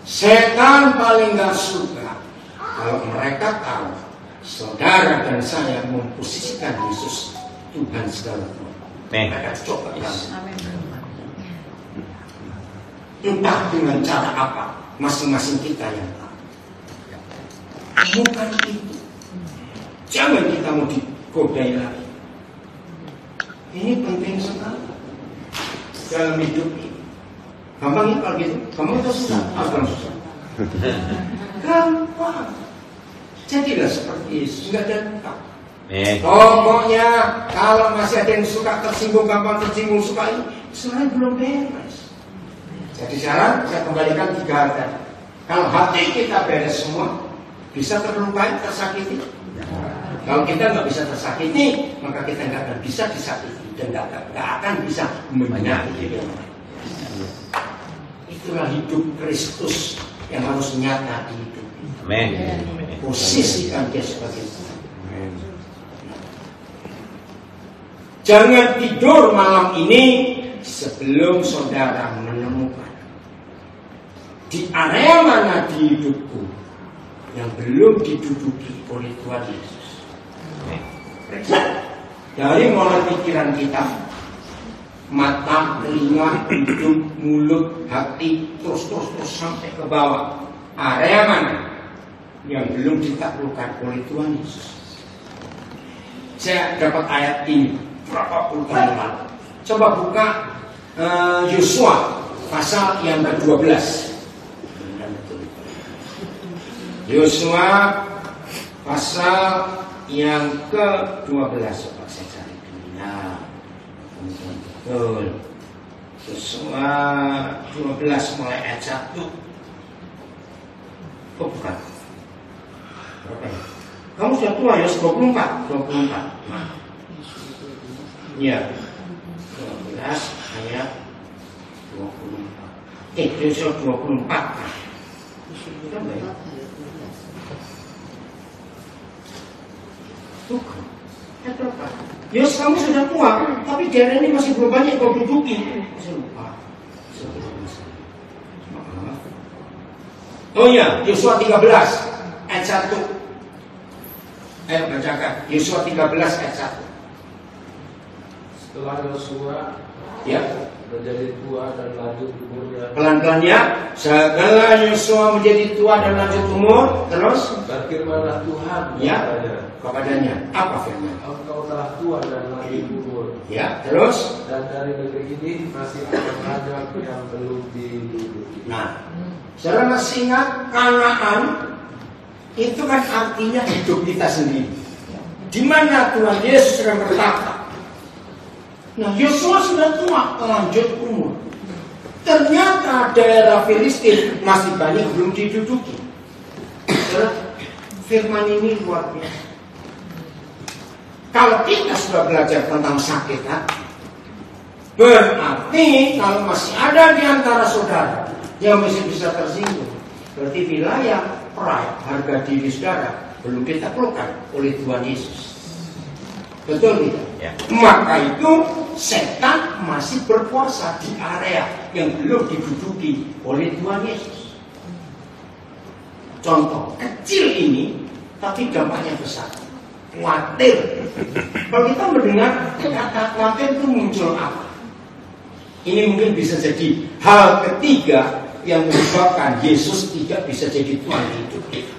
setan paling nggak suka kalau mereka tahu saudara dan saya memposisikan Yesus Tuhan segala sesuatu. Mereka coba ya. Entah dengan cara apa, masing-masing kita yang tahu. Bukan itu. Jangan kita mau digodai lagi. Ini penting sekali dalam hidup ini. Gampang ya kalau gitu? Gampang atau susah? Gampang susah. Gampang. Jadilah seperti Yesus, nggak ada luka. Pokoknya kalau masih ada yang suka tersinggung, gampang tersinggung, suka ini, sebenarnya belum beres. Jadi sekarang saya kembalikan 3 hal tadi. Kalau hati kita beres semua, bisa terlukai, tersakiti. Kalau kita nggak bisa tersakiti, maka kita nggak akan bisa disakiti dan nggak akan bisa menyakiti orang lain. Itulah hidup Kristus yang harus nyata di hidup. Posisikan dia sebagai Tuhan. Jangan tidur malam ini sebelum saudara menemukan di area mana di hidupku yang belum diduduki oleh Tuhan Yesus. Dari mulai pikiran kita, mata, telinga, hidung, mulut, hati, terus sampai ke bawah. Area mana yang belum ditaklukkan oleh Tuhan Yesus? Saya dapat ayat ini berapa puluh tahun lalu. Coba buka Yosua pasal yang ke-12. Yosua pasal yang ke-12. Coba saya cari dulu. Nah, betul. Yosua 12 mulai ayat 1. Oh bukan. Berapa ya? Kamu sudah tua ya, 24. Nah. Iya. 12 ayat 24. Yosua 24. Berapa ya? Bukan. Yos, kamu sudah tua, tapi daerah ini masih belum banyak kau duduki. Saya lupa. Oh iya, Yosua 13 ayat 1. Ayo bacakan. Yosua 13 ayat 1. Setelah Yosua menjadi tua dan lanjut umurnya. Pelan-pelan ya. Setelah Yosua menjadi tua dan lanjut umur, terus berfirmanlah Tuhan kepadanya. Apa firman? Engkau telah tua dan lanjut umur. Ya, terus. Dan dari negeri ini masih ada banyak yang belum diduduki. Nah, saudara masih ingat Kanaan itu kan artinya hidup kita sendiri. Di mana Tuhan Yesus sedang bertata. Nah, Yosua sudah tua, lanjut umur. Ternyata daerah Filistin masih banyak belum diduduki. Firman ini luar biasa. Kalau kita sudah belajar tentang sakit hati, berarti kalau masih ada di antara saudara yang masih bisa tersinggung, berarti wilayah pride, harga diri saudara belum ditaklukkan oleh Tuhan Yesus. Betul tidak? Ya. Maka itu setan masih berkuasa di area yang belum diduduki oleh Tuhan Yesus. contoh kecil ini, tapi dampaknya besar. Khawatir. Kalau kita mendengar kata khawatir itu muncul apa? Ini mungkin bisa jadi hal ketiga yang menyebabkan Yesus tidak bisa jadi Tuhan hidup kita.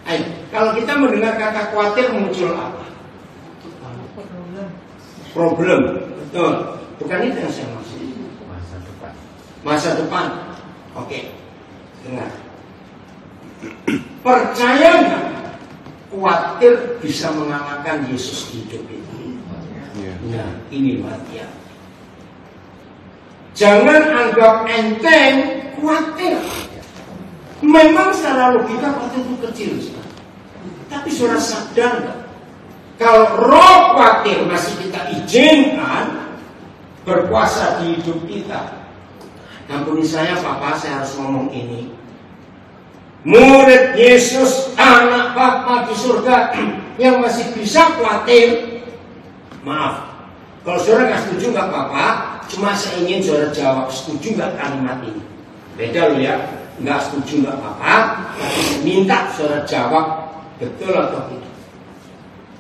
Ayo, kalau kita mendengar kata khawatir muncul apa? Problem. Betul. Bukan itu yang saya maksud. Masa depan. Masa depan. Oke. Dengar. Percaya nggak? Khawatir bisa mengalahkan Yesus hidup itu. Nah, ini matian. Jangan anggap enteng khawatir. Memang secara logika khawatir itu kecil sekali. Tapi saudara sadar nggak? Kalau roh khawatir masih kita izinkan berkuasa di hidup kita. Ampuni saya Papa, saya harus ngomong ini. Murid Yesus, anak Bapa di surga yang masih bisa khawatir. Maaf, kalau saudara nggak setuju nggak apa-apa. Cuma saya ingin saudara jawab setuju nggak kalimat ini. Beda loh ya, nggak setuju nggak apa-apa. Minta saudara jawab betul atau tidak.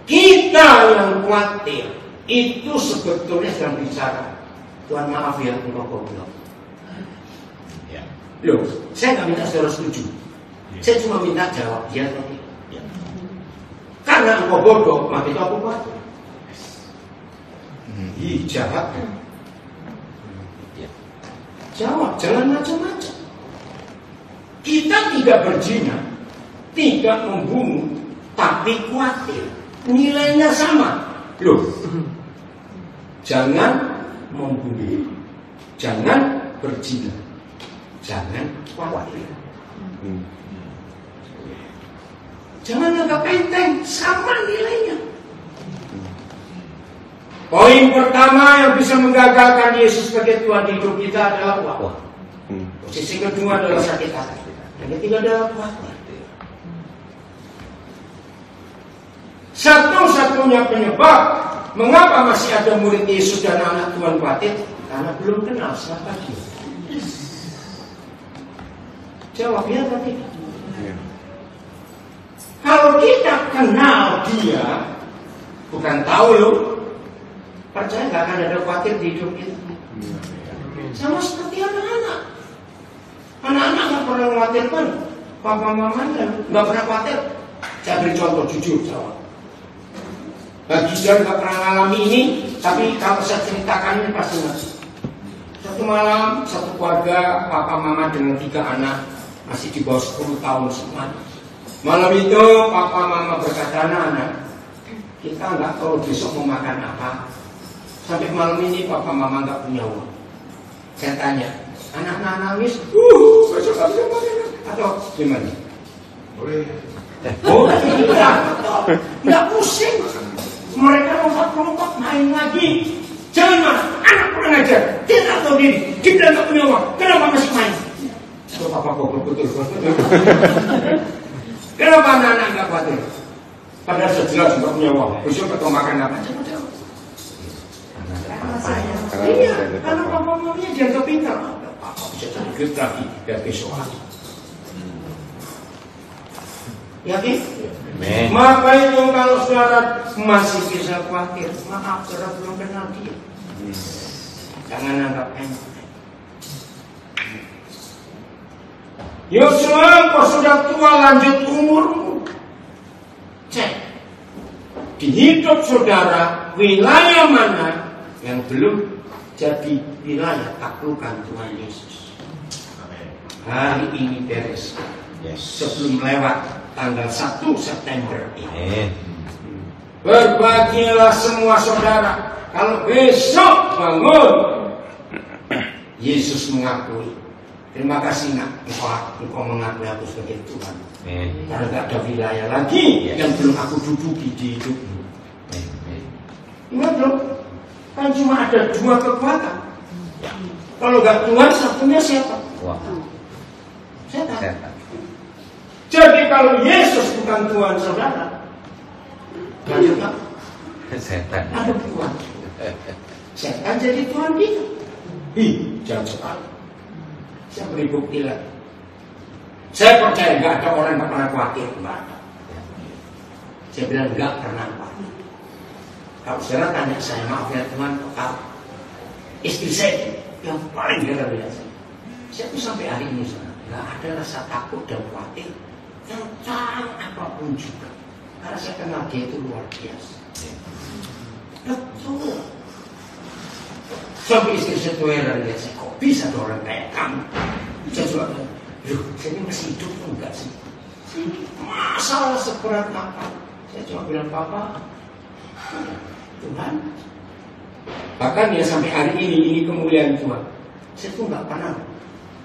Kita yang khawatir itu sebetulnya sedang bicara. Tuhan maaf ya, engkau goblok. Ya. Loh, saya nggak minta saudara setuju. Saya cuma minta jawab ya atau tidak. Ya. Karena engkau bodoh, maka itu aku khawatir. Ih, jahat kan? Ya. Jawab, jangan macam-macam. Kita tidak berzina, tidak membunuh, tapi khawatir. Nilainya sama. Loh, jangan membunuh, jangan berzina, jangan khawatir. Jangan anggap enteng, sama nilainya. Poin pertama yang bisa menggagalkan Yesus sebagai Tuhan hidup kita adalah uang. Posisi kedua adalah sakit hati. Yang ketiga adalah khawatir. Satu-satunya penyebab mengapa masih ada murid Yesus dan anak Tuhan khawatir, karena belum kenal siapa dia. Jawab ya atau tidak? Kalau kita kenal dia, bukan tahu loh, percaya nggak akan ada khawatir di hidup kita. Sama seperti anak-anak. Anak-anak nggak pernah khawatirkan papa mamanya, nggak pernah khawatir. Saya beri contoh jujur jawab. Bagi saya nggak pernah ngalami ini, tapi kalau saya ceritakan ini pasti ngerti. Satu malam, satu keluarga, papa mama dengan 3 anak, masih di bawah 10 tahun semua. Malam itu papa mama berkata, anak-anak, kita nggak tahu besok mau makan apa. Sampai malam ini papa mama nggak punya uang. Saya tanya, anak-anak nangis, besok nggak bisa makan atau gimana? Boleh. Oh, nggak pusing. Mereka lompat-lompat main lagi. Jangan marah, anak kurang ajar. Dia tak tahu diri, kita nggak punya uang. Kenapa masih main? So, papa goblok betul. Kenapa anak-anak nggak khawatir? Padahal sejelas nggak punya uang. Besok ketemu makan apa? Iya, karena papa mamanya jaga pintar. Papa bisa cari duit lagi dan besok lagi. Yakin? Maka itu kalau saudara masih bisa khawatir, maaf saudara belum kenal dia. Jangan anggap enteng. Yosua, kau sudah tua lanjut umurmu. Cek di hidup saudara wilayah mana yang belum jadi wilayah taklukan Tuhan Yesus. Hari ini beres. Sebelum lewat tanggal 1 September ini. Berbagilah semua saudara. Kalau besok bangun, Yesus mengakui, terima kasih nak, engkau mengakui aku sebagai Tuhan. Karena tidak ada wilayah lagi yang belum aku duduki di hidupmu. Ingat loh, kan cuma ada 2 kekuatan. Kalau nggak Tuhan, satunya siapa? Setan. Jadi kalau Yesus bukan Tuhan saudara, lanjut apa? Setan. Ada Tuhan. Setan jadi Tuhan kita. Jangan sekali. Saya beri bukti lagi. Saya percaya nggak ada orang yang nggak pernah khawatir, nggak ada. Saya bilang nggak pernah khawatir. Kalau saudara tanya saya, maaf ya teman, kalau istri saya yang paling biasa, saya tuh sampai hari ini nggak ada rasa takut dan khawatir tentang apapun juga. Karena saya kenal dia itu luar biasa. Betul. Sampai istri saya tuh heran lihat saya, kok bisa ada orang kayak kamu? Saya juga, saya ini masih hidup enggak sih? Masalah seberat apa? Saya cuma bilang, Papa, Tuhan. Bahkan ya sampai hari ini kemuliaan Tuhan. Saya tuh nggak pernah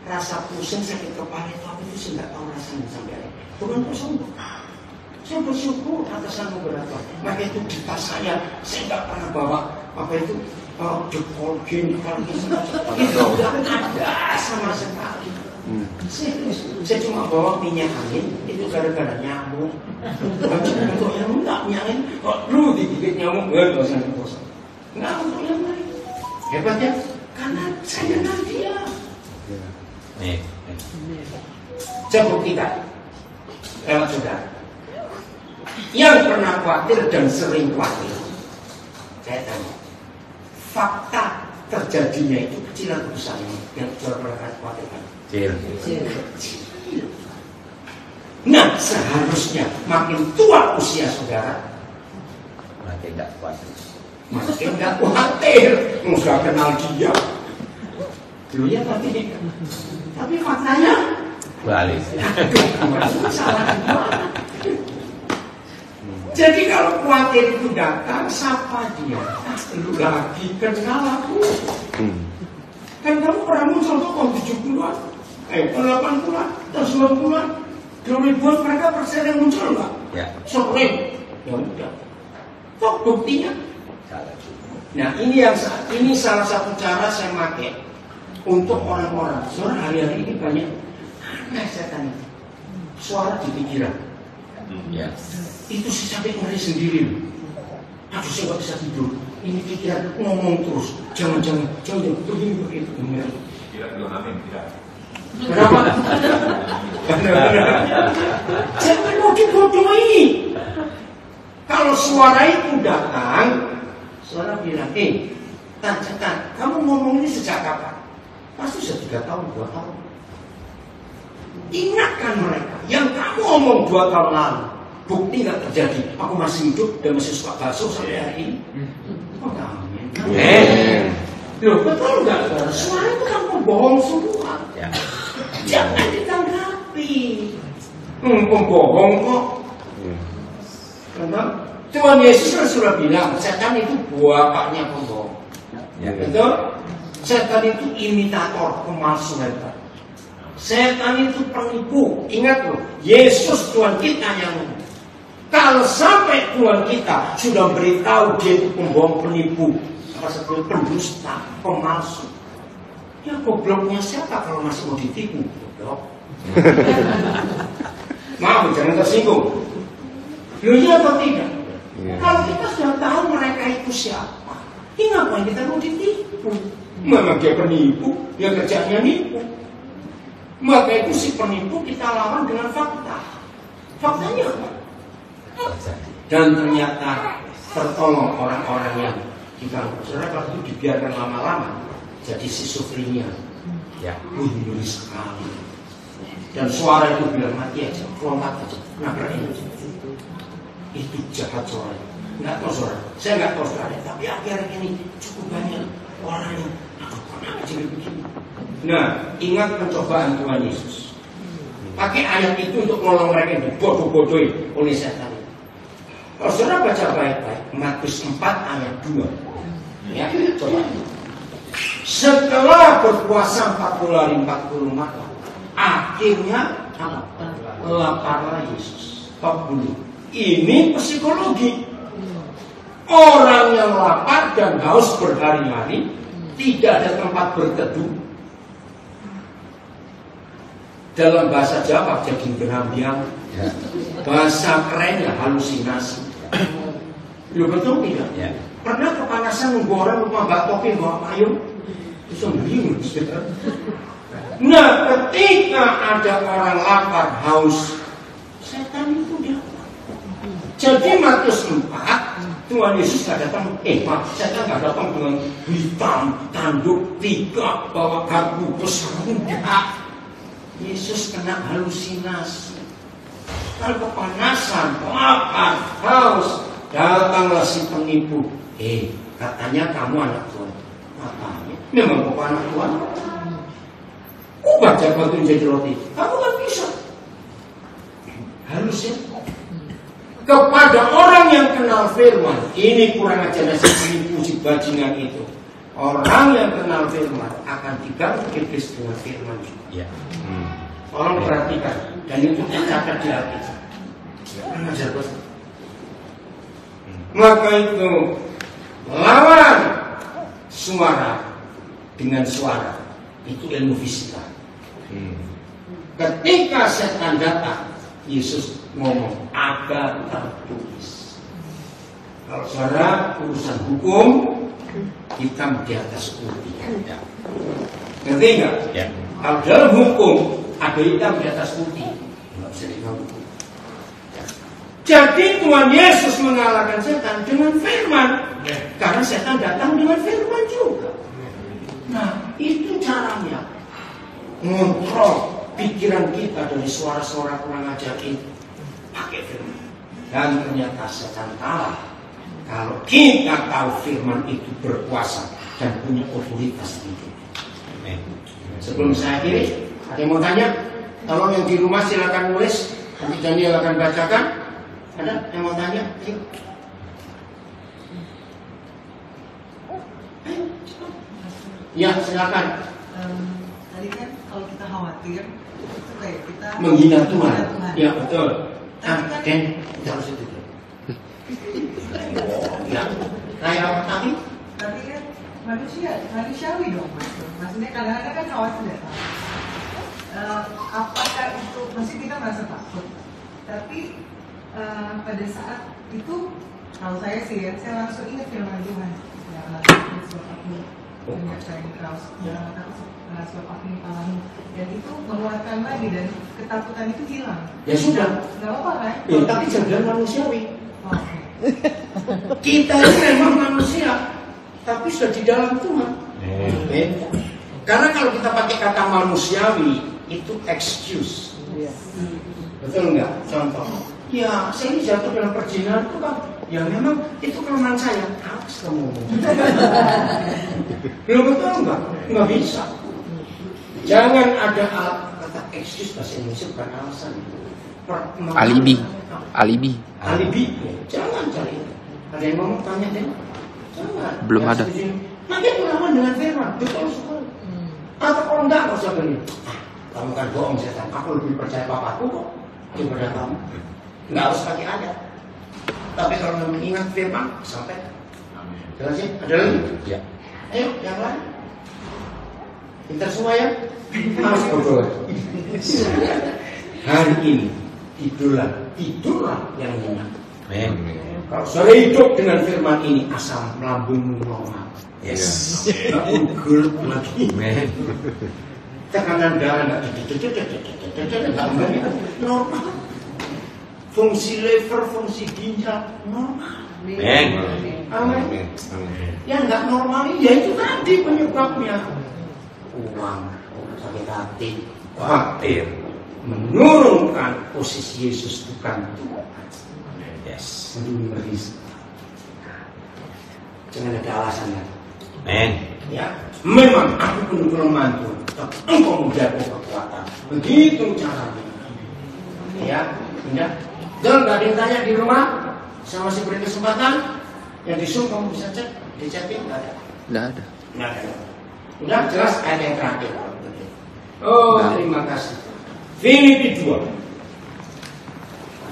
rasa pusing sakit kepala itu saya nggak tahu rasanya sampai hari ini. Tuhan bersyukur. Saya bersyukur atas anugerah Tuhan. Maka itu di tas saya nggak pernah bawa apa itu dekolgen, itu nggak ada sama sekali. Saya cuma bawa minyak angin itu gara-gara nyamuk. Untuk yang enggak minyak angin, lu digigit nyamuk nggak usah kosong. Nggak untuk yang lain. Hebat ya, karena saya kenal dia. Saya buktikan lewat saudara yang pernah khawatir dan sering khawatir. Saya tanya, fakta terjadinya itu kecil atau besar yang saudara pernah khawatirkan? Kecil. Nah, seharusnya makin tua usia saudara, makin tidak khawatir. Makin tidak khawatir. Nggak kenal dia. Dulu ya tapi faktanya balik. Salah gimana? Jadi kalau khawatir itu datang, sapa dia. Lu lagi kenal aku. Kan kamu pernah muncul tuh tahun 70-an, 80-an, tahun 90-an, 2000-an mereka sering muncul nggak? Ya. Sering. Ya udah. Kok buktinya? Nah ini salah satu cara saya pakai untuk orang-orang. Soalnya hari-hari ini banyak aneh saya tanya. Suara di pikiran. Ya. Itu sih sampai ngeri sendiri. Aduh saya nggak bisa tidur. Ini pikiran ngomong terus. Jangan begitu. Tidak, tidak. Kenapa? Jangan mau dibodohi. Kalau suara itu datang, suara bilang, Tan, kamu ngomong ini sejak kapan? Pasti sudah 3 tahun, 2 tahun. Ingatkan mereka, yang kamu ngomong 2 tahun lalu, bukti nggak terjadi. Aku masih hidup dan masih suka bakso sampai hari ini. Oh, amin. Loh, betul nggak? Suara itu kan pembohong semua. Ya. Jangan ditanggapi. Pembohong kok. Karena Tuhan Yesus kan sudah bilang, setan itu bapaknya pembohong. Ya. Betul? Setan itu imitator, pemalsu hebat. Setan itu penipu. Ingat loh, Yesus Tuhan kita yang kalau sampai Tuhan kita sudah beritahu dia itu pembohong, penipu, seperti pendusta, pemalsu. Ya gobloknya siapa kalau masih mau ditipu? Goblok. Maaf, jangan tersinggung. Loh iya atau tidak? Kalau kita sudah tahu mereka itu siapa, ini ngapain kita mau ditipu? Memang dia penipu, dia kerjanya nipu. Maka itu si penipu kita lawan dengan fakta. Faktanya apa? Dan ternyata tertolong orang-orang yang diganggu. Saudara kalau itu dibiarkan lama-lama jadi schizophrenia. Ya. Bunyi sekali. Dan suara itu bilang mati aja, lompat aja, nabrak ini. Itu jahat suara. Nggak tahu suara. Saya nggak tahu suara. Tapi akhirnya ini cukup banyak orang yang kenapa jadi begini. Nah, ingat pencobaan Tuhan Yesus. Pakai ayat itu untuk menolong mereka yang dibodoh-bodohi oleh setan. Kalau saudara baca baik-baik, Matius 4 ayat 2. Ya, coba. Setelah berpuasa 40 hari 40 malam, akhirnya apa? Laparlah Yesus. 40. Ini psikologi. Orang yang lapar dan haus berhari-hari, tidak ada tempat berteduh. Dalam bahasa Jawa jadi berambiang. Bahasa kerennya halusinasi. Lu betul tidak? Ya. Pernah kepanasan nunggu orang lupa mbak topi bawa payung, terus bingung. Nah, ketika ada orang lapar, haus, setan itu datang. Jadi Matius 4, Tuhan Yesus nggak datang, Pak, setan nggak datang dengan hitam, tanduk, 3, bawa garpu besar, enggak. Yesus kena halusinasi. Kalau kepanasan, lapar, haus, datanglah si penipu. Katanya kamu anak Tuhan. Katanya, memang kau anak Tuhan. Baca batu jadi roti. Kamu kan bisa. Halus ya. Kepada orang yang kenal firman, ini kurang ajar si penipu si bajingan itu. Orang yang kenal firman akan diganggu iblis dengan firman juga. Ya. Tolong perhatikan, dan itu tercatat di Alkitab. Kurang ajar bos. Maka itu lawan suara dengan suara, itu ilmu fisika. Ketika setan datang, Yesus ngomong agar tertulis. Kalau saudara urusan hukum, hitam di atas putih. Ngerti nggak? Ya. Kalau dalam hukum ada hitam di atas putih, nggak bisa diganggu. Jadi Tuhan Yesus mengalahkan setan dengan firman, karena setan datang dengan firman juga. Nah, itu caranya ngontrol pikiran kita dari suara-suara kurang ajar itu pakai firman. Dan ternyata setan kalah kalau kita tahu firman itu berkuasa dan punya otoritas di kita. Sebelum saya akhiri, ada yang mau tanya? Tolong yang di rumah silakan nulis, nanti Daniel akan bacakan. Ada yang mau tanya? Ayo. Ya, silakan. Tadi kan kalau kita khawatir itu kayak kita Menghina Tuhan. Ya, betul. Tapi kan Dan kita harus itu. Ya, kayak apa tadi? Tapi kan manusiawi dong, Mas. Maksudnya kadang-kadang kan khawatir ya. Apakah itu masih kita merasa takut? Tapi pada saat itu, kalau saya sih ya, saya langsung ingat firman Tuhan. Janganlah takut sebab aku menyertai engkau, janganlah takut sebab aku menolongmu. Dan itu menguatkan lagi dan ketakutan itu hilang. Ya sudah. Gak apa-apa kan? Ya, tapi jangan manusiawi. Oh, Kita ini memang manusia, tapi sudah di dalam Tuhan. Karena kalau kita pakai kata manusiawi, itu excuse. Betul nggak? Contoh. Ya, saya ini jatuh dalam perjinahan itu kan. Ya memang itu kelemahan saya. Harus kamu. Belum betul nggak? Nggak bisa. Jangan ada kata excuse bahasa Indonesia bukan alasan. Alibi. Alibi. Jangan cari itu. Ada yang ngomong tanya deh. Jangan. Belum ada. Nanti itu lawan dengan firman. Betul sekali. Atau kalau enggak nggak usah beli. Kamu kan bohong setan. Aku lebih percaya papaku kok daripada kamu. Nggak harus pakai adat. Tapi kalau mengingat firman sampai. Jelas sih? Ada lagi? Ya. Ayo, yang lain. Pintar semua ya. Harus berdoa. Hari ini tidurlah yang nyenyak. Kalau saudara hidup dengan firman ini, asam lambungmu normal. Yes. Ugel lagi. Tekanan darah normal. Fungsi liver, fungsi ginjal normal. Amin. Yang nggak normal ya itu tadi penyebabnya. Uang, sakit hati, khawatir, menurunkan posisi Yesus bukan Tuhan. Yes. Jangan ada alasan lagi. Amen. Ya, memang aku penuh kelemahan Tuhan, tapi Engkau menjaga kekuatan. Begitu caranya. Ya, indah. Jangan nggak ada yang tanya di rumah, saya masih beri kesempatan. Yang di Zoom kamu bisa cek, di chatting nggak ada. Nggak ada. Nggak ada. Udah jelas ayat yang terakhir. Oh, terima kasih. Filipi 2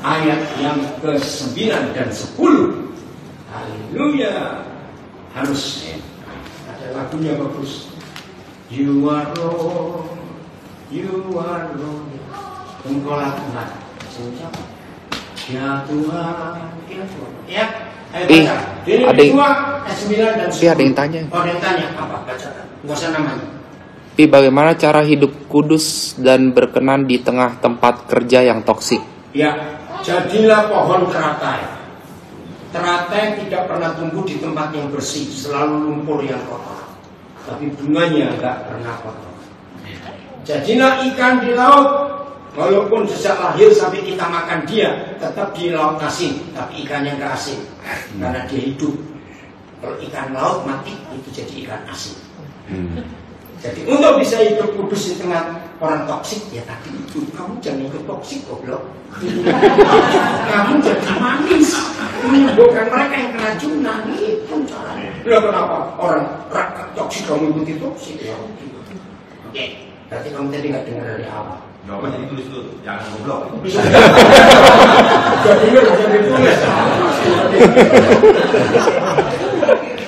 ayat yang ke-9 dan 10. Haleluya. Harus ada lagunya bagus. You are Lord, you are Lord. Engkaulah Tuhan. Siapa? Ya Tuhan, ya Tuhan. Ya, ayo baca. Filipi 2 ayat 9 dan 10. Ada yang tanya. Oh, ada yang tanya apa? Bacakan. Nggak usah namanya. Tapi bagaimana cara hidup kudus dan berkenan di tengah tempat kerja yang toksik? Ya, jadilah pohon teratai. Teratai tidak pernah tumbuh di tempat yang bersih, selalu lumpur yang kotor. Tapi bunganya nggak pernah kotor. Jadilah ikan di laut, walaupun sejak lahir sampai kita makan dia, tetap di laut asin, tapi ikannya nggak asin, karena dia hidup. Kalau ikan laut mati, itu jadi ikan asin. Jadi untuk bisa hidup kudus di tengah orang toksik, ya tadi itu kamu jangan ikut toksik, goblok. Kamu jadi manis, menimbulkan mereka yang keracunan. Itu caranya. Loh, kenapa orang toksik kamu ikuti toksik? Ya, oke, berarti kamu tadi nggak dengar dari awal. Jawabannya ditulis dulu, jangan goblok. Jadi jangan ditulis.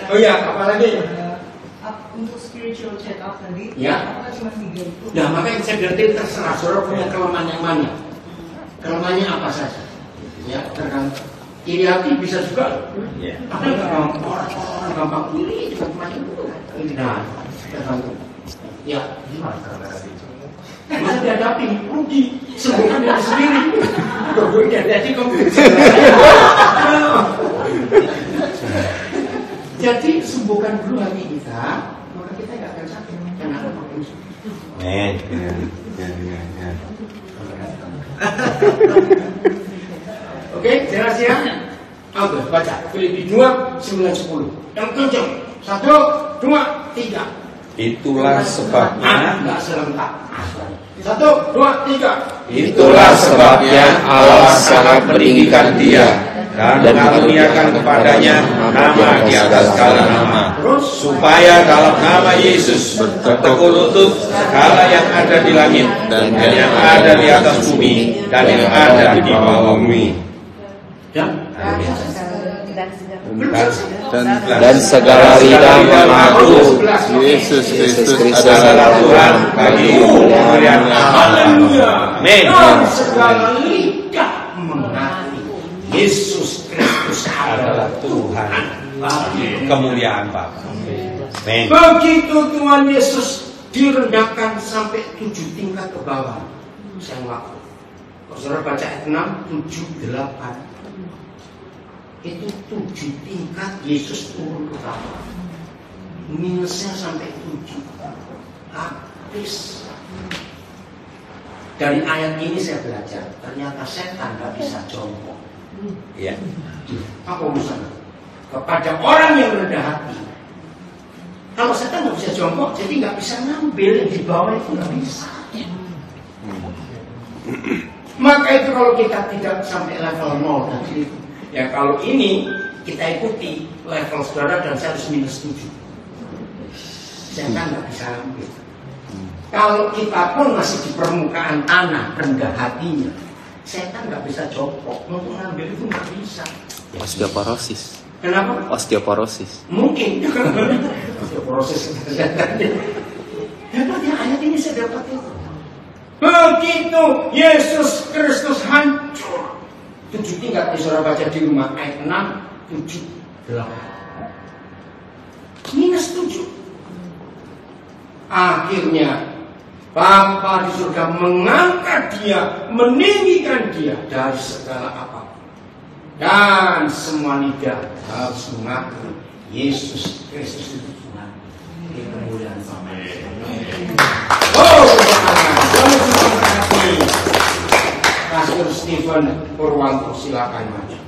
Oh ya, apa lagi? Untuk spiritual check up tadi, Ya. apakah cuma 3 itu? Nah, makanya saya berarti terserah saudara punya kelemahan yang mana. Kelemahannya apa saja? Ya, tergantung. Iri hati bisa juga. Ya. Apa yang orang gampang iri juga macam itu. Nah, tergantung. Ya, masa dihadapi, rugi, sembuhkan diri sendiri. Gue jadi kamu. Jadi sembuhkan dulu hati kita, maka kita nggak akan sakit. Kenapa? Men. Oke, jelas ya? Oke, baca. Filipi 2, 9, 10. Yang kencang. 1, 2, 3. Itulah sebabnya. Enggak selengkap. 1, 2, 3. Itulah sebabnya Allah sangat meninggikan dia dan mengaruniakan kepadanya nama di atas segala nama, supaya dalam nama Yesus bertekuk lutut segala yang ada di langit dan yang ada di atas bumi dan yang ada di bawah bumi, Dan segala lidah mengaku Yesus Kristus adalah Tuhan bagi kemuliaan Allah. Amin. Dan segala lidah mengaku Yesus Kristus adalah Tuhan bagi kemuliaan Bapa. Amin. Begitu Tuhan Yesus direndahkan sampai 7 tingkat ke bawah. Saya ngaku. Kalau saudara baca ayat 6, 7, 8. Itu 7 tingkat Yesus turun ke bawah. Minusnya sampai 7. Habis. Dari ayat ini saya belajar, ternyata setan gak bisa jongkok. Ya. Apa urusannya? Kepada orang yang rendah hati. Kalau setan nggak bisa jongkok, jadi nggak bisa ngambil yang di bawah itu nggak bisa. Maka itu kalau kita tidak sampai level 0 tadi, ya kalau ini kita ikuti level saudara dan saya harus minus 7. Setan nggak bisa ngambil. Kalau kita pun masih di permukaan tanah rendah hatinya, setan nggak bisa jongkok, untuk ngambil itu nggak bisa. Osteoporosis. Kenapa? Osteoporosis. Mungkin osteoporosis. Dapatnya ayat ini saya dapat itu. Begitu Yesus Kristus hancur. 7 tingkat saudara baca di rumah ayat 6, 7, 8. Minus 7. Akhirnya Bapa di surga mengangkat dia, meninggikan dia dari segala apapun. Dan semua lidah harus mengaku Yesus Kristus itu Tuhan. Ini kemuliaan sama. Oh, terima kasih. Pastor Stephen Purwanto, silakan maju.